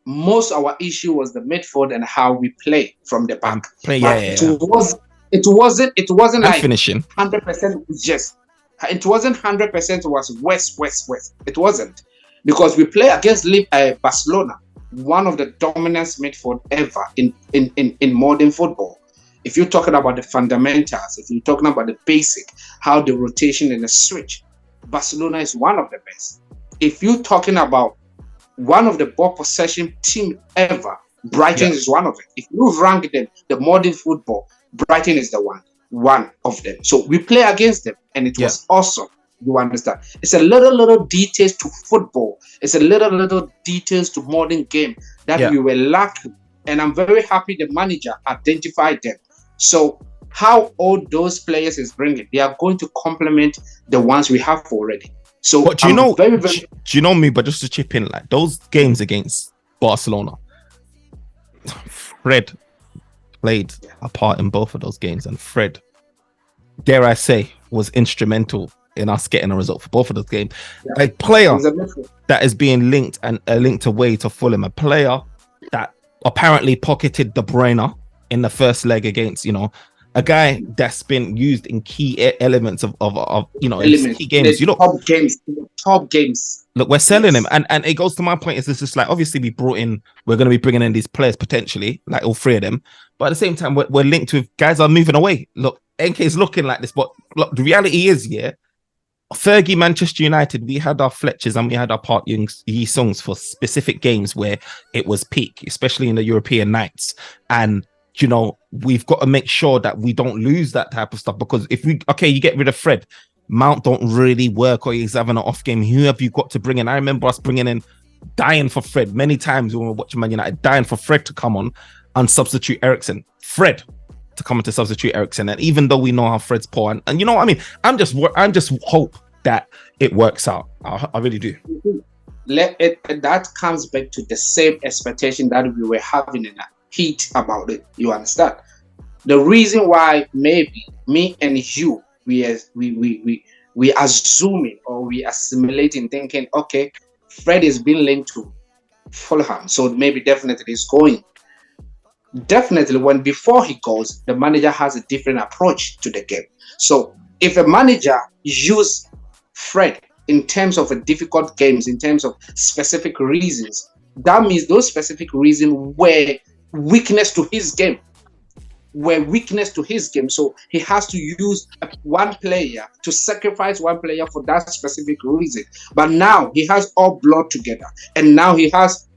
Speaker 3: most our issue was the midfield and how we play from the back. It wasn't like
Speaker 4: finishing
Speaker 3: 100% just. It wasn't 100% was west. It wasn't, because we play against Barcelona, one of the dominant midfield ever in modern football. If you're talking about the fundamentals, if you're talking about the basic, how the rotation and the switch, Barcelona is one of the best. If you're talking about one of the ball possession team ever, Brighton is one of it. If you rank them, the modern football, Brighton is the one of them. So we play against them, and it was awesome. You understand? It's a little details to football. It's a little details to modern game that we were lacking. And I'm very happy the manager identified them. So how all those players is bringing, they are going to complement the ones we have already. So
Speaker 4: but do you know me, but just to chip in, like those games against Barcelona, Fred played a part in both of those games, and Fred, dare I say, was instrumental in us getting a result for both of those games. A player that is being linked away to Fulham, a player that apparently pocketed De Bruyne in the first leg against, a guy that's been used in key elements of key games. Top games. Look, we're selling him, and it goes to my point. Is this just like, obviously we're going to be bringing in these players potentially, like all three of them, but at the same time we're linked with guys are moving away. Look, NK is looking like this, but look, the reality is, Fergie, Manchester United, we had our Fletchers and we had our Park Yi-sungs for specific games where it was peak, especially in the European nights. And, we've got to make sure that we don't lose that type of stuff, because if you get rid of Fred, Mount don't really work, or he's having an off game. Who have you got to bring in? I remember us bringing in, dying for Fred many times when we were watching Man United, dying for Fred to come on and substitute Erik'S. Fred to come in to substitute Erik'S. And even though we know how Fred's poor, and you know what I mean, I'm just hope that it works out. I really do.
Speaker 3: That comes back to the same expectation that we were having in that heat about it. You understand? The reason why maybe me and you we assuming or we assimilating, thinking, okay, Fred is being linked to Fulham, so maybe definitely he's going. Definitely, when before he goes, the manager has a different approach to the game. So if a manager use Fred in terms of a difficult games, in terms of specific reasons, that means those specific reasons were weakness to his game. So he has to use one player to sacrifice one player for that specific reason. But now he has all blood together, and now he has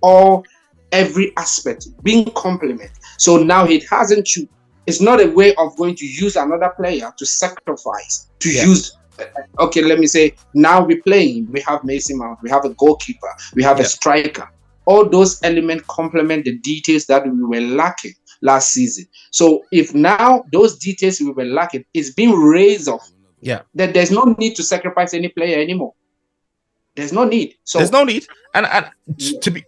Speaker 3: every aspect being complement. So now he hasn't to. It's not a way of going to use another player to sacrifice to use. Okay, let me say now we're playing. We have Mason Mount, we have a goalkeeper, we have a striker. All those elements complement the details that we were lacking. last season. So if now those details we were lacking is being raised off, then there's no need to sacrifice any player anymore. There's no need. So
Speaker 4: there's no need. And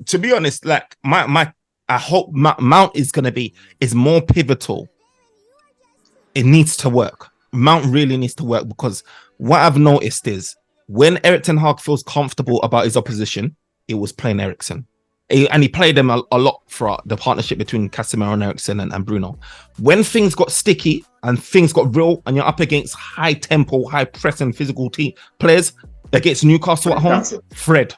Speaker 4: to be honest, like I hope Mount is more pivotal. It needs to work. Mount really needs to work, because what I've noticed is when Erik ten Hag feels comfortable about his opposition, it was playing Erik'S. And he played them a lot for the partnership between Casemiro and Erik'S and Bruno. When things got sticky and things got real, and you're up against high tempo, high pressing physical team players, against Newcastle at home, Fred.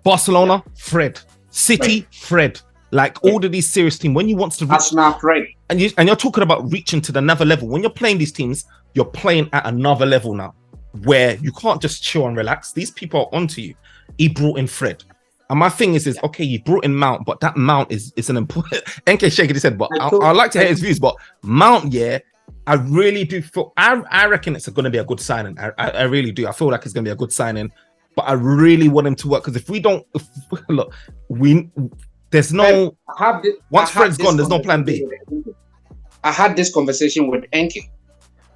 Speaker 4: Barcelona, Fred. City, Fred. Like all of these serious teams, when you want to reach,
Speaker 3: that's not Fred.
Speaker 4: And you're talking about reaching to another level. When you're playing these teams, you're playing at another level now, where you can't just chill and relax. These people are onto you. He brought in Fred. And my thing is okay, you brought in Mount, but that Mount is an important. NK shaking his head, but I like to hear his views. But Mount, I really do feel. I reckon it's going to be a good signing. I really do. I feel like it's going to be a good signing, but I really want him to work, because if we don't, there's no. Once Fred's gone, there's no plan B.
Speaker 3: I had this conversation with Enke,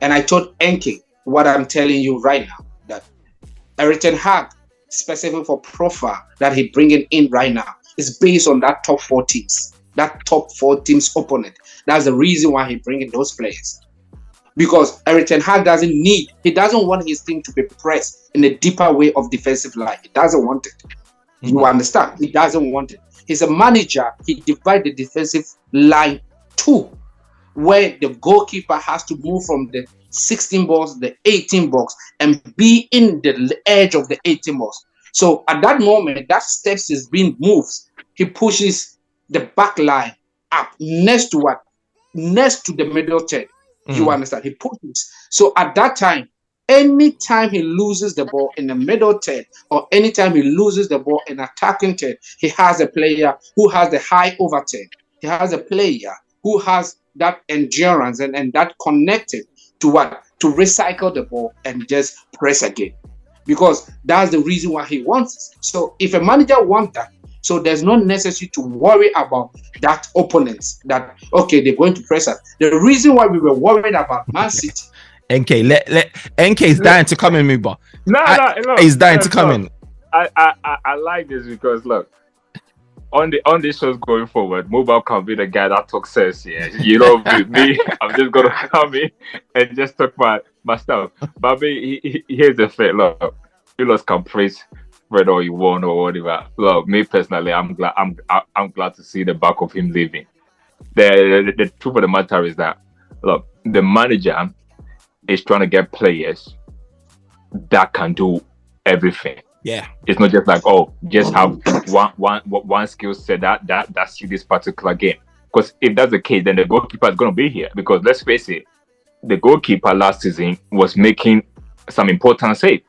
Speaker 3: and I told Enke what I'm telling you right now, that Erik ten Hag, specifically for profile that he bringing in right now, is based on that top 4 teams, that top 4 teams opponent. That's the reason why he bringing those players. Because Erik ten Hag he doesn't want his team to be pressed in a deeper way of defensive line. He doesn't want it. You understand? He doesn't want it. He's a manager. He divides the defensive line 2, where the goalkeeper has to move from the 16 box, the 18 box, and be in the edge of the 18 box. So at that moment, that steps is being moved. He pushes the back line up next to what? Next to the middle third. You understand? He pushes. So at that time, anytime he loses the ball in the middle third, or anytime he loses the ball in attacking third, he has a player who has the high over third. He has a player who has that endurance and that connected to what? To recycle the ball and just press again. Because that's the reason why he wants it. So if a manager wants that, so there's no necessity to worry about that opponents, that, okay, they're going to press us. The reason why we were worried about Man City.
Speaker 4: NK is dying to come in, Muba. He's dying to come in.
Speaker 2: I like this because, look, on the shows going forward, Muba can be the guy that talks sense. Yeah, you know, with me, I'm just gonna come in and just talk my stuff. But here's the thing. Look, you lot can praise Fred all you want or whatever. Look, me personally, I'm glad to see the back of him leaving. The truth of the matter is that, look, the manager is trying to get players that can do everything.
Speaker 4: Yeah,
Speaker 2: it's not just like, just have one skill set that's you this particular game. Because if that's the case, then the goalkeeper is going to be here. Because let's face it, the goalkeeper last season was making some important save,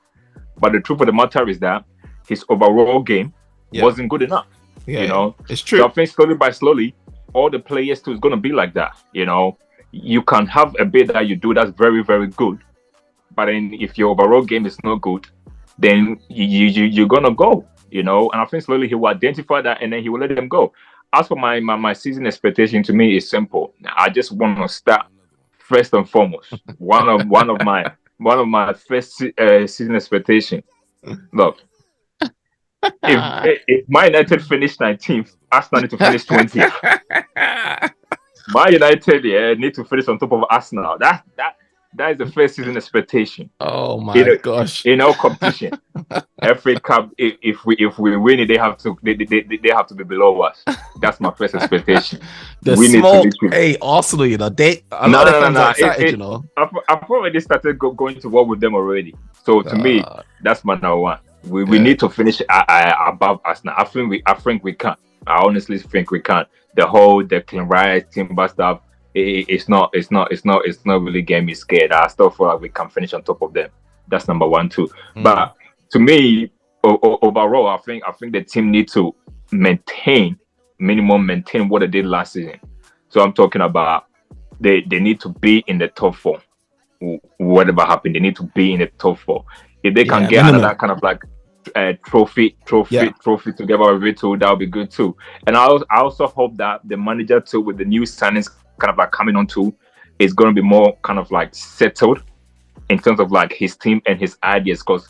Speaker 2: but the truth of the matter is that his overall game wasn't good enough.
Speaker 4: Yeah,
Speaker 2: you know,
Speaker 4: it's true.
Speaker 2: So I think slowly by slowly, all the players too is going to be like that. You know, you can have a bit that you do that's very, very good, but then if your overall game is not good, then you're gonna go, you know. And I think slowly he will identify that, and then he will let them go. As for my season expectation, to me is simple. I just want to start first and foremost. one of my first season expectation. Look, if Man United finish 19th, Arsenal need to finish 20th. Man United need to finish on top of Arsenal. That is the first season expectation.
Speaker 4: Oh my gosh!
Speaker 2: In our competition, FA Cup. If we win it, they have to be below us. That's my first expectation.
Speaker 4: Arsenal, you know, a lot of fans are excited, you know.
Speaker 2: I've already started going to war with them already. So to me, that's my number one. We need to finish above Arsenal. I think we can. I honestly think we can. The whole Declan Rice, Timber stuff. It's not really getting me scared. I still feel like we can finish on top of them. That's number 1, 2. But to me, overall, I think the team need to maintain what they did last season. So I'm talking about they need to be in the top 4. Whatever happened, they need to be in the top 4. If they can get another kind of like trophy together with it too, that'll be good too. And I also hope that the manager too, with the new signings kind of like coming onto is going to be more kind of like settled in terms of like his team and his ideas. Because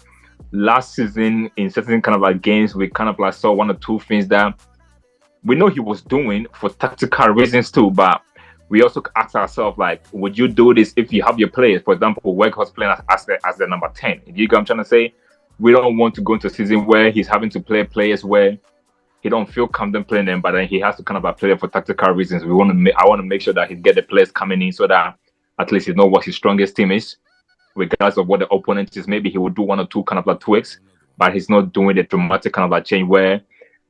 Speaker 2: last season in certain kind of like games, we kind of like saw one or two things that we know he was doing for tactical reasons too, but we also ask ourselves, like, would you do this if you have your players? For example, Weghorst playing as the number 10. You get what I'm trying to say? We don't want to go into a season where he's having to play players where he don't feel confident playing them, but then he has to kind of like play them for tactical reasons. I want to make sure that he get the players coming in so that at least he knows what his strongest team is, regardless of what the opponent is. Maybe he will do one or two kind of like tweaks, but he's not doing the dramatic kind of like change where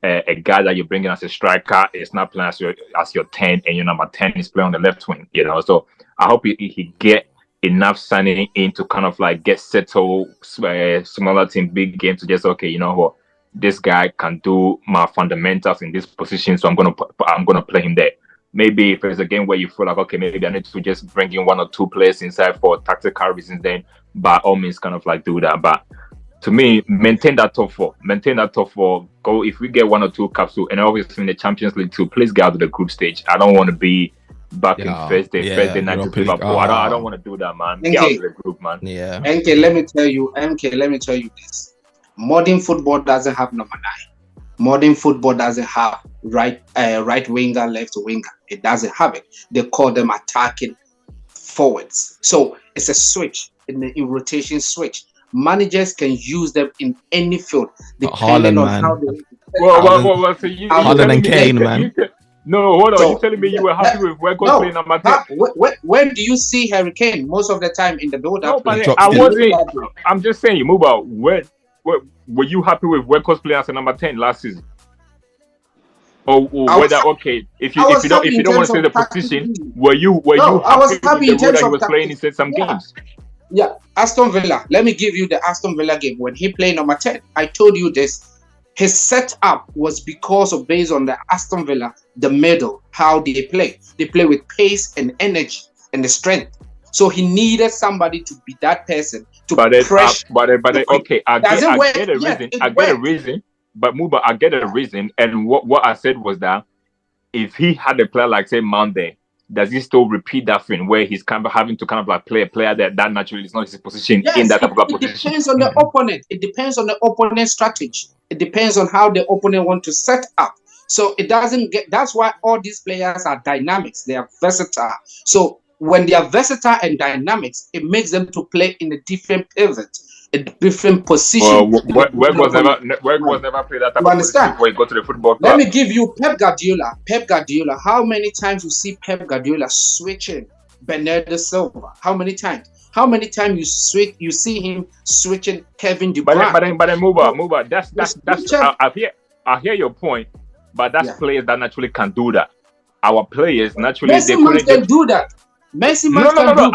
Speaker 2: a guy that you're bringing as a striker is not playing as your 10 and your number 10 is playing on the left wing, you know. So I hope he get enough signing in to kind of like get settled, smaller team, big game to just, okay, you know what, this guy can do my fundamentals in this position, so I'm gonna play him there. Maybe if there's a game where you feel like, okay, maybe I need to just bring in one or two players inside for tactical reasons, then by all means kind of like do that. But to me, maintain that top four. Go if we get one or two capsules, and obviously in the Champions League too. Please get out of the group stage. I don't want to be back in Thursday night to Liverpool. I don't want to do that, man. Get out of the group, man.
Speaker 3: Yeah. MK, let me tell you this. Modern football doesn't have number 9. Modern football doesn't have right winger, left winger. It doesn't have it. They call them attacking forwards. So it's a switch in rotation switch. Managers can use them in any field depending on how they.
Speaker 2: Well, so you
Speaker 4: Haaland and Kane, man.
Speaker 2: No, hold on. So, you telling me you were happy with Weghorst playing number 10?
Speaker 3: When do you see Harry Kane? Most of the time in the build-up.
Speaker 2: No, but I wasn't. I'm just saying, Muba. Were you happy with Weghorst playing as a number 10 last season? Or whether if you don't want to say the position, were you happy with the role that he was playing in some games?
Speaker 3: Yeah, Aston Villa. Let me give you the Aston Villa game when he played number 10. I told you this. His setup was based on the Aston Villa, the middle, how they play. They play with pace and energy and the strength. So he needed somebody to be that person to pressure.
Speaker 2: I get a reason. But Muba, I get a reason. And what I said was that if he had a player like, say, Mount there, does he still repeat that thing where he's kind of having to kind of like play a player that naturally is not his position in that type of position?
Speaker 3: It depends on the opponent. It depends on the opponent's strategy. It depends on how the opponent want to set up. So it doesn't get. That's why all these players are dynamics. They are versatile. So when they are versatile and dynamics, it makes them to play in a different pivot, a different position.
Speaker 2: Weghorst never played that type of position before he got to the football club.
Speaker 3: Let me give you Pep Guardiola. How many times you see Pep Guardiola switching Bernardo Silva? How many times? How many times you see him switching Kevin De Bruyne?
Speaker 2: But then Muba. That's I hear your point, but that's players that naturally can do that. Our players naturally
Speaker 3: Messi can do that. Messi can do that.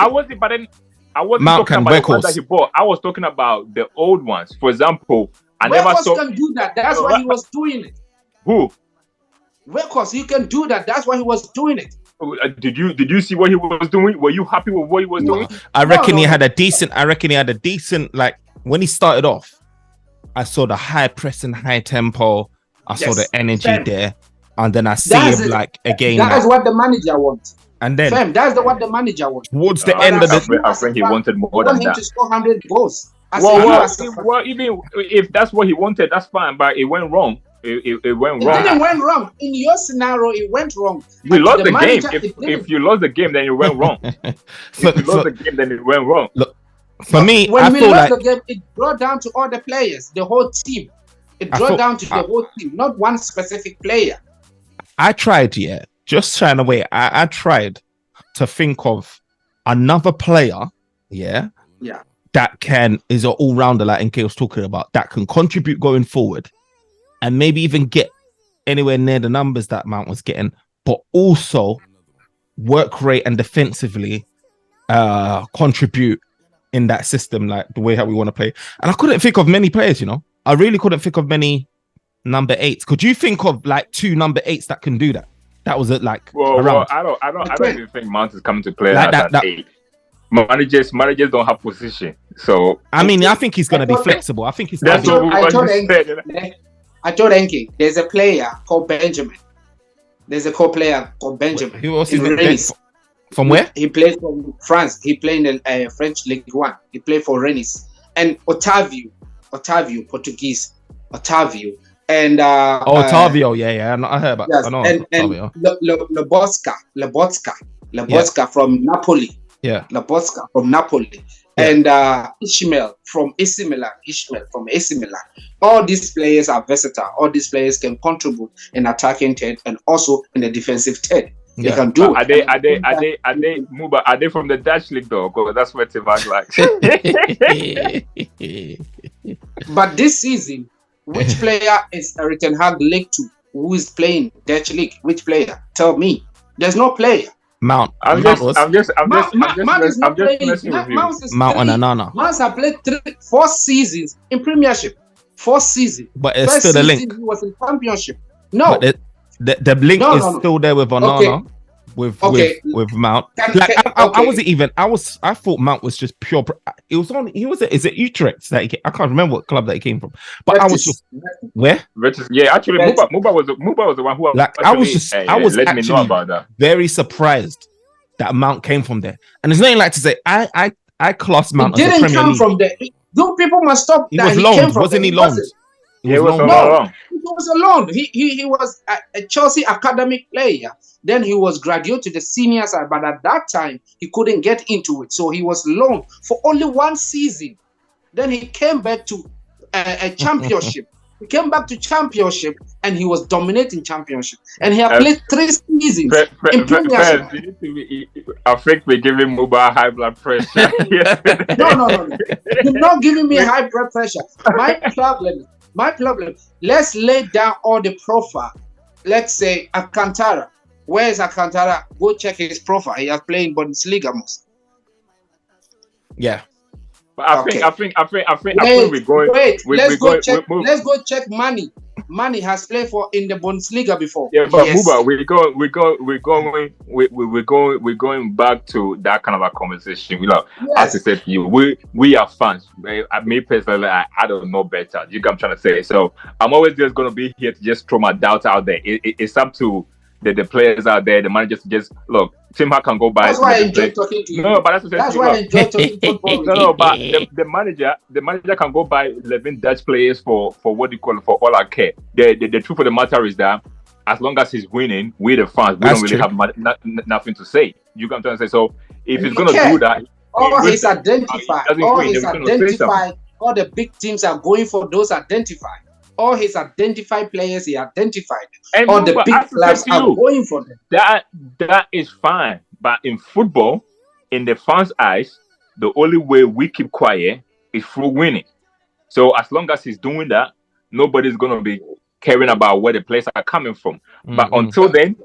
Speaker 2: I wasn't talking about the ones that he bought. I was talking about the old ones. For example, I never saw.
Speaker 3: Can do that. That's why he was doing it.
Speaker 2: Who?
Speaker 3: Weghorst, he can do that. That's why he was doing it.
Speaker 2: Did you see what he was doing? Were you happy with what he was doing?
Speaker 4: I reckon he had a decent. Like when he started off, I saw the high pressing, high tempo. I saw the energy there, and then I see him like again.
Speaker 3: That's what the manager wants.
Speaker 4: And then
Speaker 3: that's what the manager wants.
Speaker 4: Towards the end of the,
Speaker 2: I think he wanted more than that.
Speaker 3: To score 100 goals.
Speaker 2: Even if that's what he wanted, that's fine. But it went wrong. It went wrong.
Speaker 3: It didn't went wrong. In your scenario, it went wrong.
Speaker 2: You lost the game. If you lost the game, then it went wrong. If you lost the game, then it went wrong.
Speaker 4: Look, for me,
Speaker 3: when we lost the game, it brought down to all the players, the whole team. It brought down to the whole team, not one specific player.
Speaker 4: I tried, just trying to wait. I tried to think of another player, that is an all-rounder like NK was talking about, that can contribute going forward and maybe even get anywhere near the numbers that Mount was getting, but also work rate and defensively contribute in that system, like the way how we want to play. And I couldn't think of many players, I really couldn't think of many number 8s. Could you think of like 2 number 8s that can do that? That was it, like around.
Speaker 2: I don't even think Mount is coming to play like that 8. Managers don't have position, so
Speaker 4: I think he's going to be flexible. I think he's.
Speaker 3: I told Enki, there's a player called Benjamin. Who was his name?
Speaker 4: From where?
Speaker 3: He played from France. He played in the French League One. He played for Rennes. And Otavio, Portuguese, Otavio. And
Speaker 4: Otavio, yeah. I heard about.
Speaker 3: Yes,
Speaker 4: I know
Speaker 3: and
Speaker 4: Otavio.
Speaker 3: Lobotka from Napoli.
Speaker 4: Yeah.
Speaker 3: Lobotka from Napoli.
Speaker 4: Yeah.
Speaker 3: And Ishmael from AC Milan. All these players are versatile. All these players can contribute in attacking third and also in the defensive third. They can do
Speaker 2: Are
Speaker 3: it.
Speaker 2: they Muba? Are they from the Dutch league though? Because that's what Tim Hag likes.
Speaker 3: But this season, which player is Erik ten Hag linked to? Who is playing Dutch league? Which player? Tell me. There's no player.
Speaker 4: Mount.
Speaker 2: I'm just messing with you.
Speaker 4: Mount and Onana.
Speaker 3: Mount have played 4 seasons in Premiership. 4 seasons.
Speaker 4: But it's still the link.
Speaker 3: He was in Championship. No.
Speaker 4: But the link is still there with Onana.
Speaker 3: Okay.
Speaker 4: With Mount. I thought Mount was just pure. It was on. Is it Utrecht that I can't remember what club that he came from. But I was just where?
Speaker 2: Yeah, actually, Muba was the one who
Speaker 4: I was
Speaker 2: let me know about that.
Speaker 4: Very surprised that Mount came from there. And there's nothing like to say. I class Mount as a Premier
Speaker 3: come
Speaker 4: League.
Speaker 3: from there. Those people must stop.
Speaker 4: He was loaned, wasn't he? Loaned.
Speaker 2: He was
Speaker 3: loaned. He was alone. He was a Chelsea academic player. Then he was graduate to the senior side, but at that time he couldn't get into it, so he was loaned for only 1 season. Then he came back to a championship. He came back to championship and he was dominating championship. And he had played 3 seasons in Premiership.
Speaker 2: I think we're giving Muba high blood pressure.
Speaker 3: No. You're not giving me high blood pressure. My problem. Let's lay down all the profile. Let's say Alcantara. Where is Alcantara? Go check his profile. He has played in Bundesliga most.
Speaker 2: Yeah. But I think we're going.
Speaker 3: Let's go check Manny. Manny has played in the Bundesliga before.
Speaker 2: Yeah, but yes. Muba, we're going back to that kind of a conversation. As I said to you, we are fans. Me personally, I don't know better. You get what I'm trying to say. So I'm always just going to be here to just throw my doubts out there. It's up to the players out there, the managers to just look. Tim Hag can go by.
Speaker 3: That's why I enjoy talking to you.
Speaker 2: No, but that's
Speaker 3: why I enjoy talking football.
Speaker 2: No, but the manager can go by 11 Dutch players for what you call it, for all I care. The truth of the matter is that as long as he's winning, we the fans, we don't really have nothing to say. You can say so. If he's gonna do that,
Speaker 3: he's identified. All the big teams are going for those identified. All his identified players, he identified.
Speaker 2: And
Speaker 3: all the big clubs are going for them.
Speaker 2: That is fine. But in football, in the fans' eyes, the only way we keep quiet is through winning. So as long as he's doing that, nobody's going to be caring about where the players are coming from. Mm-hmm. But until then,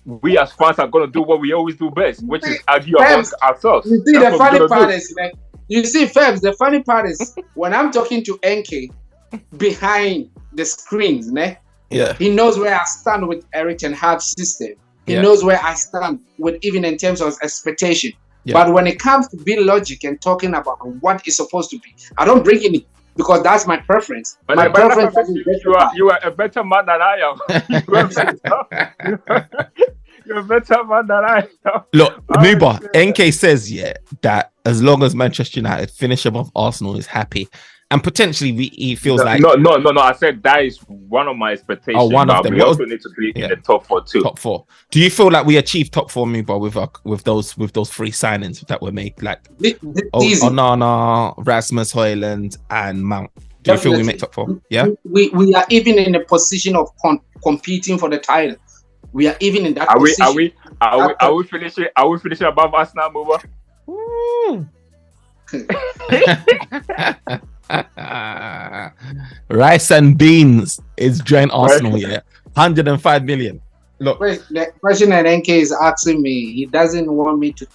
Speaker 2: we as fans are going to do what we always do best, which is argue amongst ourselves.
Speaker 3: You see, the funny part is, man. You see, Febs, the funny part is when I'm talking to NK behind the screens,
Speaker 4: yeah,
Speaker 3: he knows where I stand with Erik ten Hag's system. He knows where I stand with even in terms of expectation. Yeah. But when it comes to being logic and talking about what is supposed to be, I don't bring it in because that's my preference.
Speaker 2: But
Speaker 3: my preference
Speaker 2: you are a better man than I am. You're a better man than I am.
Speaker 4: Look, Muba, NK says that as long as Manchester United finish above Arsenal is happy. And potentially, he feels like
Speaker 2: no. I said that is one of my expectations.
Speaker 4: Oh, one of them.
Speaker 2: We also need to be in the top 4 too.
Speaker 4: Top 4. Do you feel like we achieved top 4, Muba, with those 3 signings that were made? Like Onana, Rasmus, Højlundo, and Mount. Do you feel we make top 4? Yeah.
Speaker 3: We are even in a position of competing for the title. We are even in that position.
Speaker 2: Are we finishing above us now, Muba?
Speaker 4: Rice and beans is joined Arsenal here. 105 million. Look,
Speaker 3: the question that NK is asking me, he doesn't want me to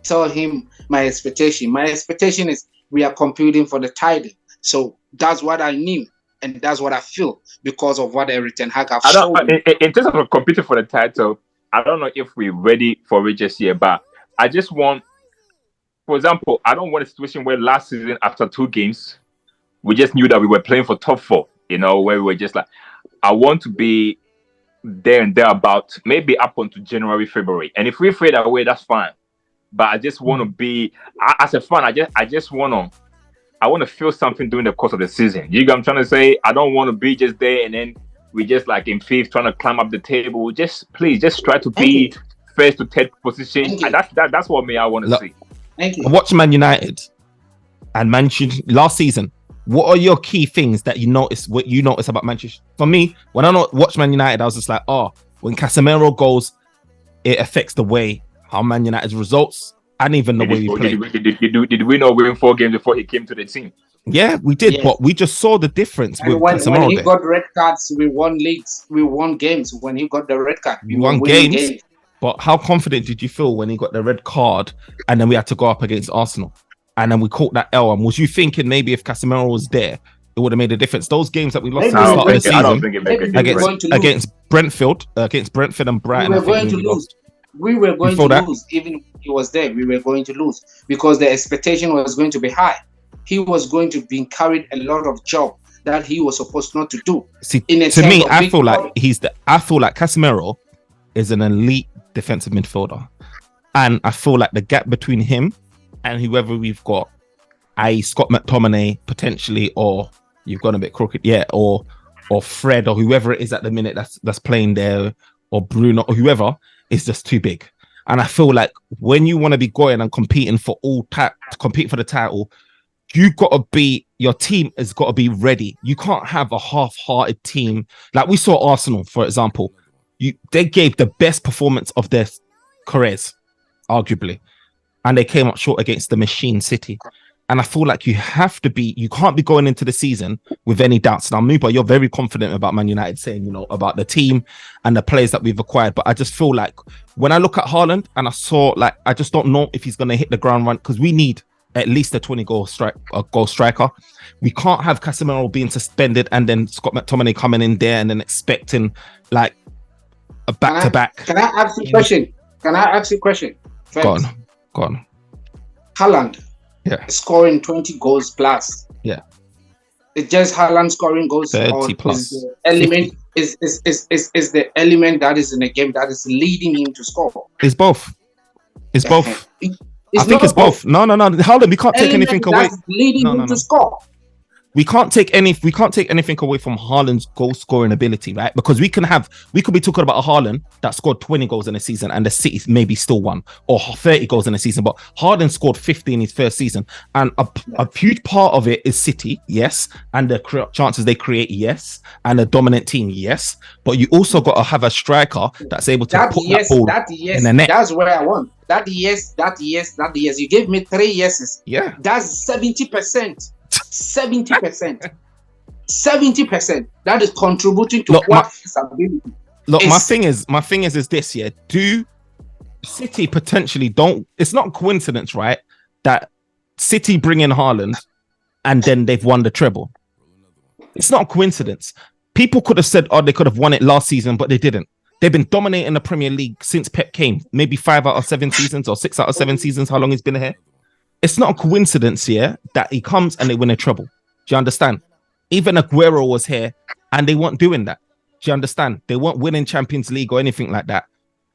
Speaker 3: tell him my expectation. My expectation is we are competing for the title. So that's what I knew and that's what I feel because of what Erik ten Hag have shown.
Speaker 2: In terms of competing for the title, I don't know if we're ready for it just yet, but I just want, for example, I don't want a situation where last season after 2 games, we just knew that we were playing for top 4, where we were just like, I want to be there and thereabout, maybe up until January, February. And if we fade away, that's fine. But I just want to be, as a fan, I just want to feel something during the course of the season. You get what I'm trying to say? I don't want to be just there and then we just like in fifth trying to climb up the table. Just please, just try to be first to third position. And that's what I want to see.
Speaker 3: Thank you.
Speaker 4: Watch Man United and Manchester last season. What are your key things that you notice? What you notice about Manchester? For me, when I watch Man United, I was just like, when Casemiro goes, it affects the way how Man United's results and even the way we play.
Speaker 2: Did we not win 4 games before he came to the team?
Speaker 4: Yeah, we did, yes. But we just saw the difference
Speaker 3: and when he got red cards, we won leagues, we won games. When he got the red card, we
Speaker 4: won games. But how confident did you feel when he got the red card and then we had to go up against Arsenal? And then we caught that L. And was you thinking maybe if Casemiro was there, it would have made a difference? Those games that we lost at the start of the season against Brentford and Brighton,
Speaker 3: we were going to lose. We were going to lose. Even if he was there, we were going to lose because the expectation was going to be high. He was going to be carried a lot of job that he was supposed not to do.
Speaker 4: See, to me, I feel like Casemiro is an elite defensive midfielder, and I feel like the gap between him and whoever we've got, i.e. Scott McTominay potentially, or you've gone a bit crooked, or Fred or whoever it is at the minute that's playing there, or Bruno or whoever, is just too big. And I feel like when you want to be going and competing for compete for the title, your team has got to be ready. You can't have a half-hearted team. Like we saw Arsenal, for example. They gave the best performance of their careers, arguably. And they came up short against the machine City. And I feel like you can't be going into the season with any doubts. Now, Muba, you're very confident about Man United saying, about the team and the players that we've acquired. But I just feel like when I look at Haaland and I just don't know if he's going to hit the ground run because we need at least a 20-goal striker. We can't have Casemiro being suspended and then Scott McTominay coming in there and then expecting like a back-to-back.
Speaker 3: Can I ask you a question? Friends?
Speaker 4: Go on.
Speaker 3: Haaland.
Speaker 4: Yeah.
Speaker 3: Scoring 20 goals plus.
Speaker 4: Yeah.
Speaker 3: It's just Haaland scoring goals.
Speaker 4: 30 plus.
Speaker 3: Is the element is the element that is in the game that is leading him to score.
Speaker 4: It's both. It's both. I think it's both. No. Haaland, we can't take anything away.
Speaker 3: Leading him to score.
Speaker 4: We can't take anything away from Haaland's goal scoring ability, right? Because we could be talking about a Haaland that scored 20 goals in a season and the City maybe still won, or 30 goals in a season, but Haaland scored 50 in his first season, and a huge part of it is City, yes, and the chances they create, yes, and a dominant team, yes, but you also got to have a striker that's able to put that ball in the net. That's
Speaker 3: where I want. That yes. You gave me 3 yeses.
Speaker 4: Yeah,
Speaker 3: that's 70%. 70%. That is contributing to his ability.
Speaker 4: Look, my thing is this, yeah. Do City potentially don't? It's not a coincidence, right? That City bring in Haaland and then they've won the treble. It's not a coincidence. People could have said, they could have won it last season, but they didn't. They've been dominating the Premier League since Pep came. Maybe 5 out of 7 seasons or 6 out of 7 seasons. How long he's been here? It's not a coincidence, yeah, that he comes and they win a treble. Do you understand? Even Aguero was here and they weren't doing that. Do you understand? They weren't winning Champions League or anything like that.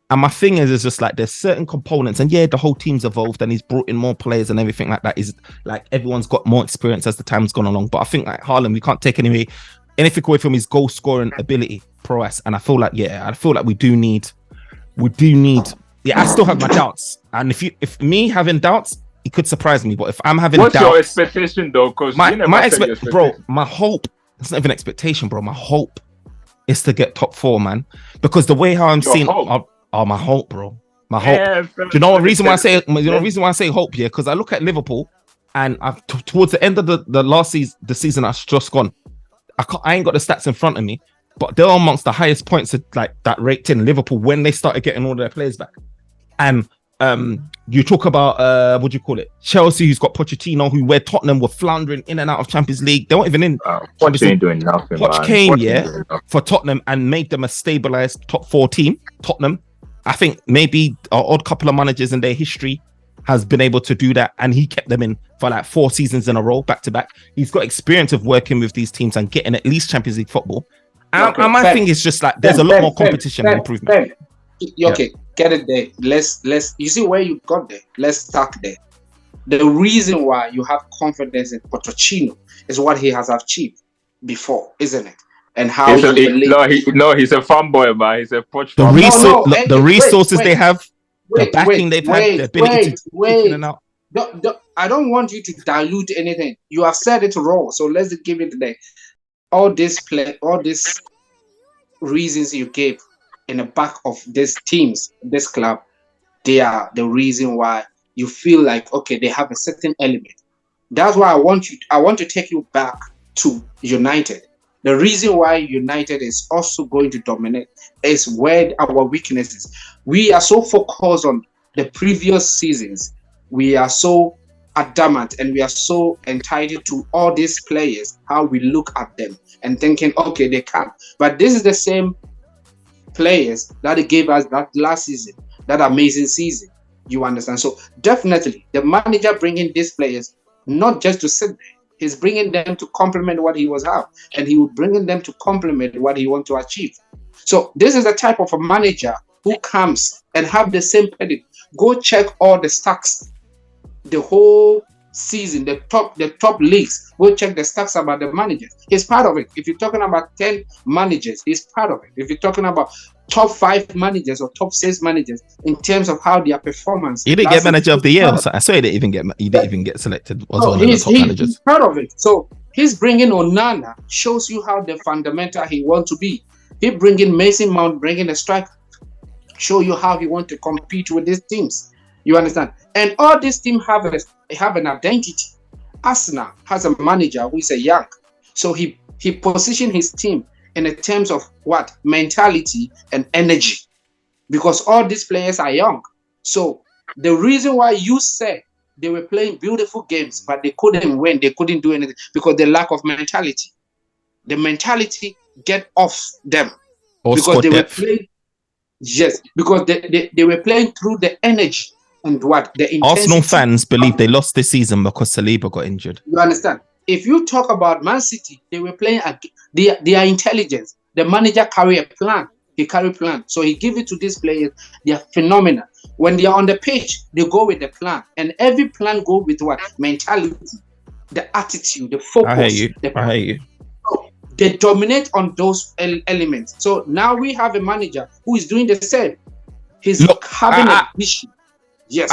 Speaker 4: And my thing is just like there's certain components, and yeah, the whole team's evolved and he's brought in more players and everything like that. Is like everyone's got more experience as the time's gone along. But I think like Haaland, we can't take anything away from his goal scoring ability, prowess. And I feel like we do need. Yeah, I still have my doubts. And if me having doubts, it could surprise me, but if I'm having
Speaker 2: what's
Speaker 3: doubts,
Speaker 2: your expectation though? Because
Speaker 4: my hope. It's not even expectation, bro. My hope is to get top 4, man. Because the way how I'm seeing, my hope, bro. My hope. Yeah, do you know what reason why I say? The reason why I say hope? Yeah, because I look at Liverpool, and I've towards the end of the season that's just gone. I ain't got the stats in front of me, but they're amongst the highest points of, like that rate in Liverpool when they started getting all their players back, and. You talk about what do you call it? Chelsea, who's got Pochettino, where Tottenham were floundering in and out of Champions League. They weren't even in.
Speaker 2: Poch ain't doing nothing.
Speaker 4: Poch came, for Tottenham and made them a stabilized top 4 team. Tottenham, I think maybe an odd couple of managers in their history has been able to do that, and he kept them in for like 4 seasons in a row, back to back. He's got experience of working with these teams and getting at least Champions League football. And my thing is just like there's a lot more competition and improvement.
Speaker 3: Okay, get it there. Let's you see where you got there. Let's start there. The reason why you have confidence in Pochettino is what he has achieved before, isn't it? And how
Speaker 2: he's a fanboy, man. He's a Poch
Speaker 4: fanboy. The resources they have, the backing they've had, the ability to in and out.
Speaker 3: I don't want you to dilute anything. You have said it raw, so let's give it today. All these reasons you gave in the back of these teams, this club, they are the reason why you feel like, okay, they have a certain element. That's why I want to take you back to United. The reason why United is also going to dominate is where our weaknesses. We are so focused on the previous seasons. We are so adamant and we are so entitled to all these players, how we look at them and thinking, okay, they can. But this is the same players that gave us that last season, that amazing season. You understand? So definitely the manager bringing these players, not just to sit there, he's bringing them to complement what he was have, and he will bringing them to complement what he want to achieve. So this is the type of a manager who comes and have the same pedigree. Go check all the stacks, the whole season, the top leagues. Go check the stacks about the managers. He's part of it. If you're talking about 10 managers, he's part of it. If you're talking about top 5 managers or top 6 managers in terms of how their performance.
Speaker 4: He didn't get manager of the year. So I swear he didn't even get selected.
Speaker 3: He's part of it. So he's bringing Onana, shows you how the fundamental he wants to be. He bringing Mason Mount, bringing a striker, show you how he wants to compete with these teams. You understand? And all these teams have an identity. Arsenal has a manager who is a young, so he positioned his team in the terms of what? Mentality and energy. Because all these players are young. So the reason why you said they were playing beautiful games, but they couldn't win, they couldn't do anything, because the lack of mentality. The mentality get off them. Because they were playing. Yes, because they were playing through the energy and what? The intensity.
Speaker 4: Arsenal fans believe they lost this season because Saliba got injured.
Speaker 3: You understand? If you talk about Man City, they were playing. They are intelligent. The manager carry a plan. He carry plan. So he give it to these players. They are phenomenal. When they are on the pitch, they go with the plan. And every plan go with what? Mentality, the attitude, the focus.
Speaker 4: I hear you.
Speaker 3: So they dominate on those elements. So now we have a manager who is doing the same. He's having a vision. Yes.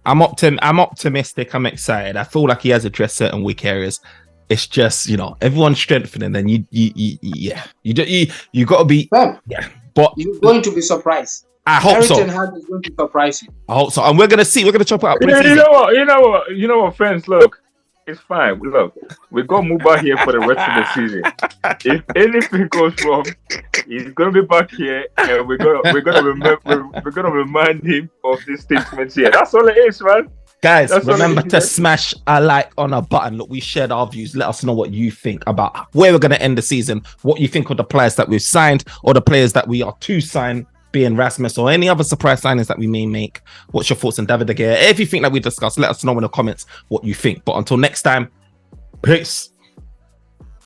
Speaker 4: I'm optimistic. I'm excited. I feel like he has addressed certain weak areas. It's just, everyone's strengthening, and you got to be. But
Speaker 3: you're going to be surprised.
Speaker 4: I hope so.
Speaker 3: Is going to surprise you.
Speaker 4: I hope so, and we're gonna see. We're gonna chop it up.
Speaker 2: You know what, friends. Look, it's fine. Look, we got Muba here for the rest of the season. If anything goes wrong, he's gonna be back here, and we're gonna remind him of these statements here. That's all it is, man.
Speaker 4: Guys, remember to smash a like on a button. Look, we shared our views. Let us know what you think about where we're going to end the season, what you think of the players that we've signed or the players that we are to sign, being Rasmus or any other surprise signings that we may make. What's your thoughts on David De Gea? Everything that we discussed, let us know in the comments what you think. But until next time, peace.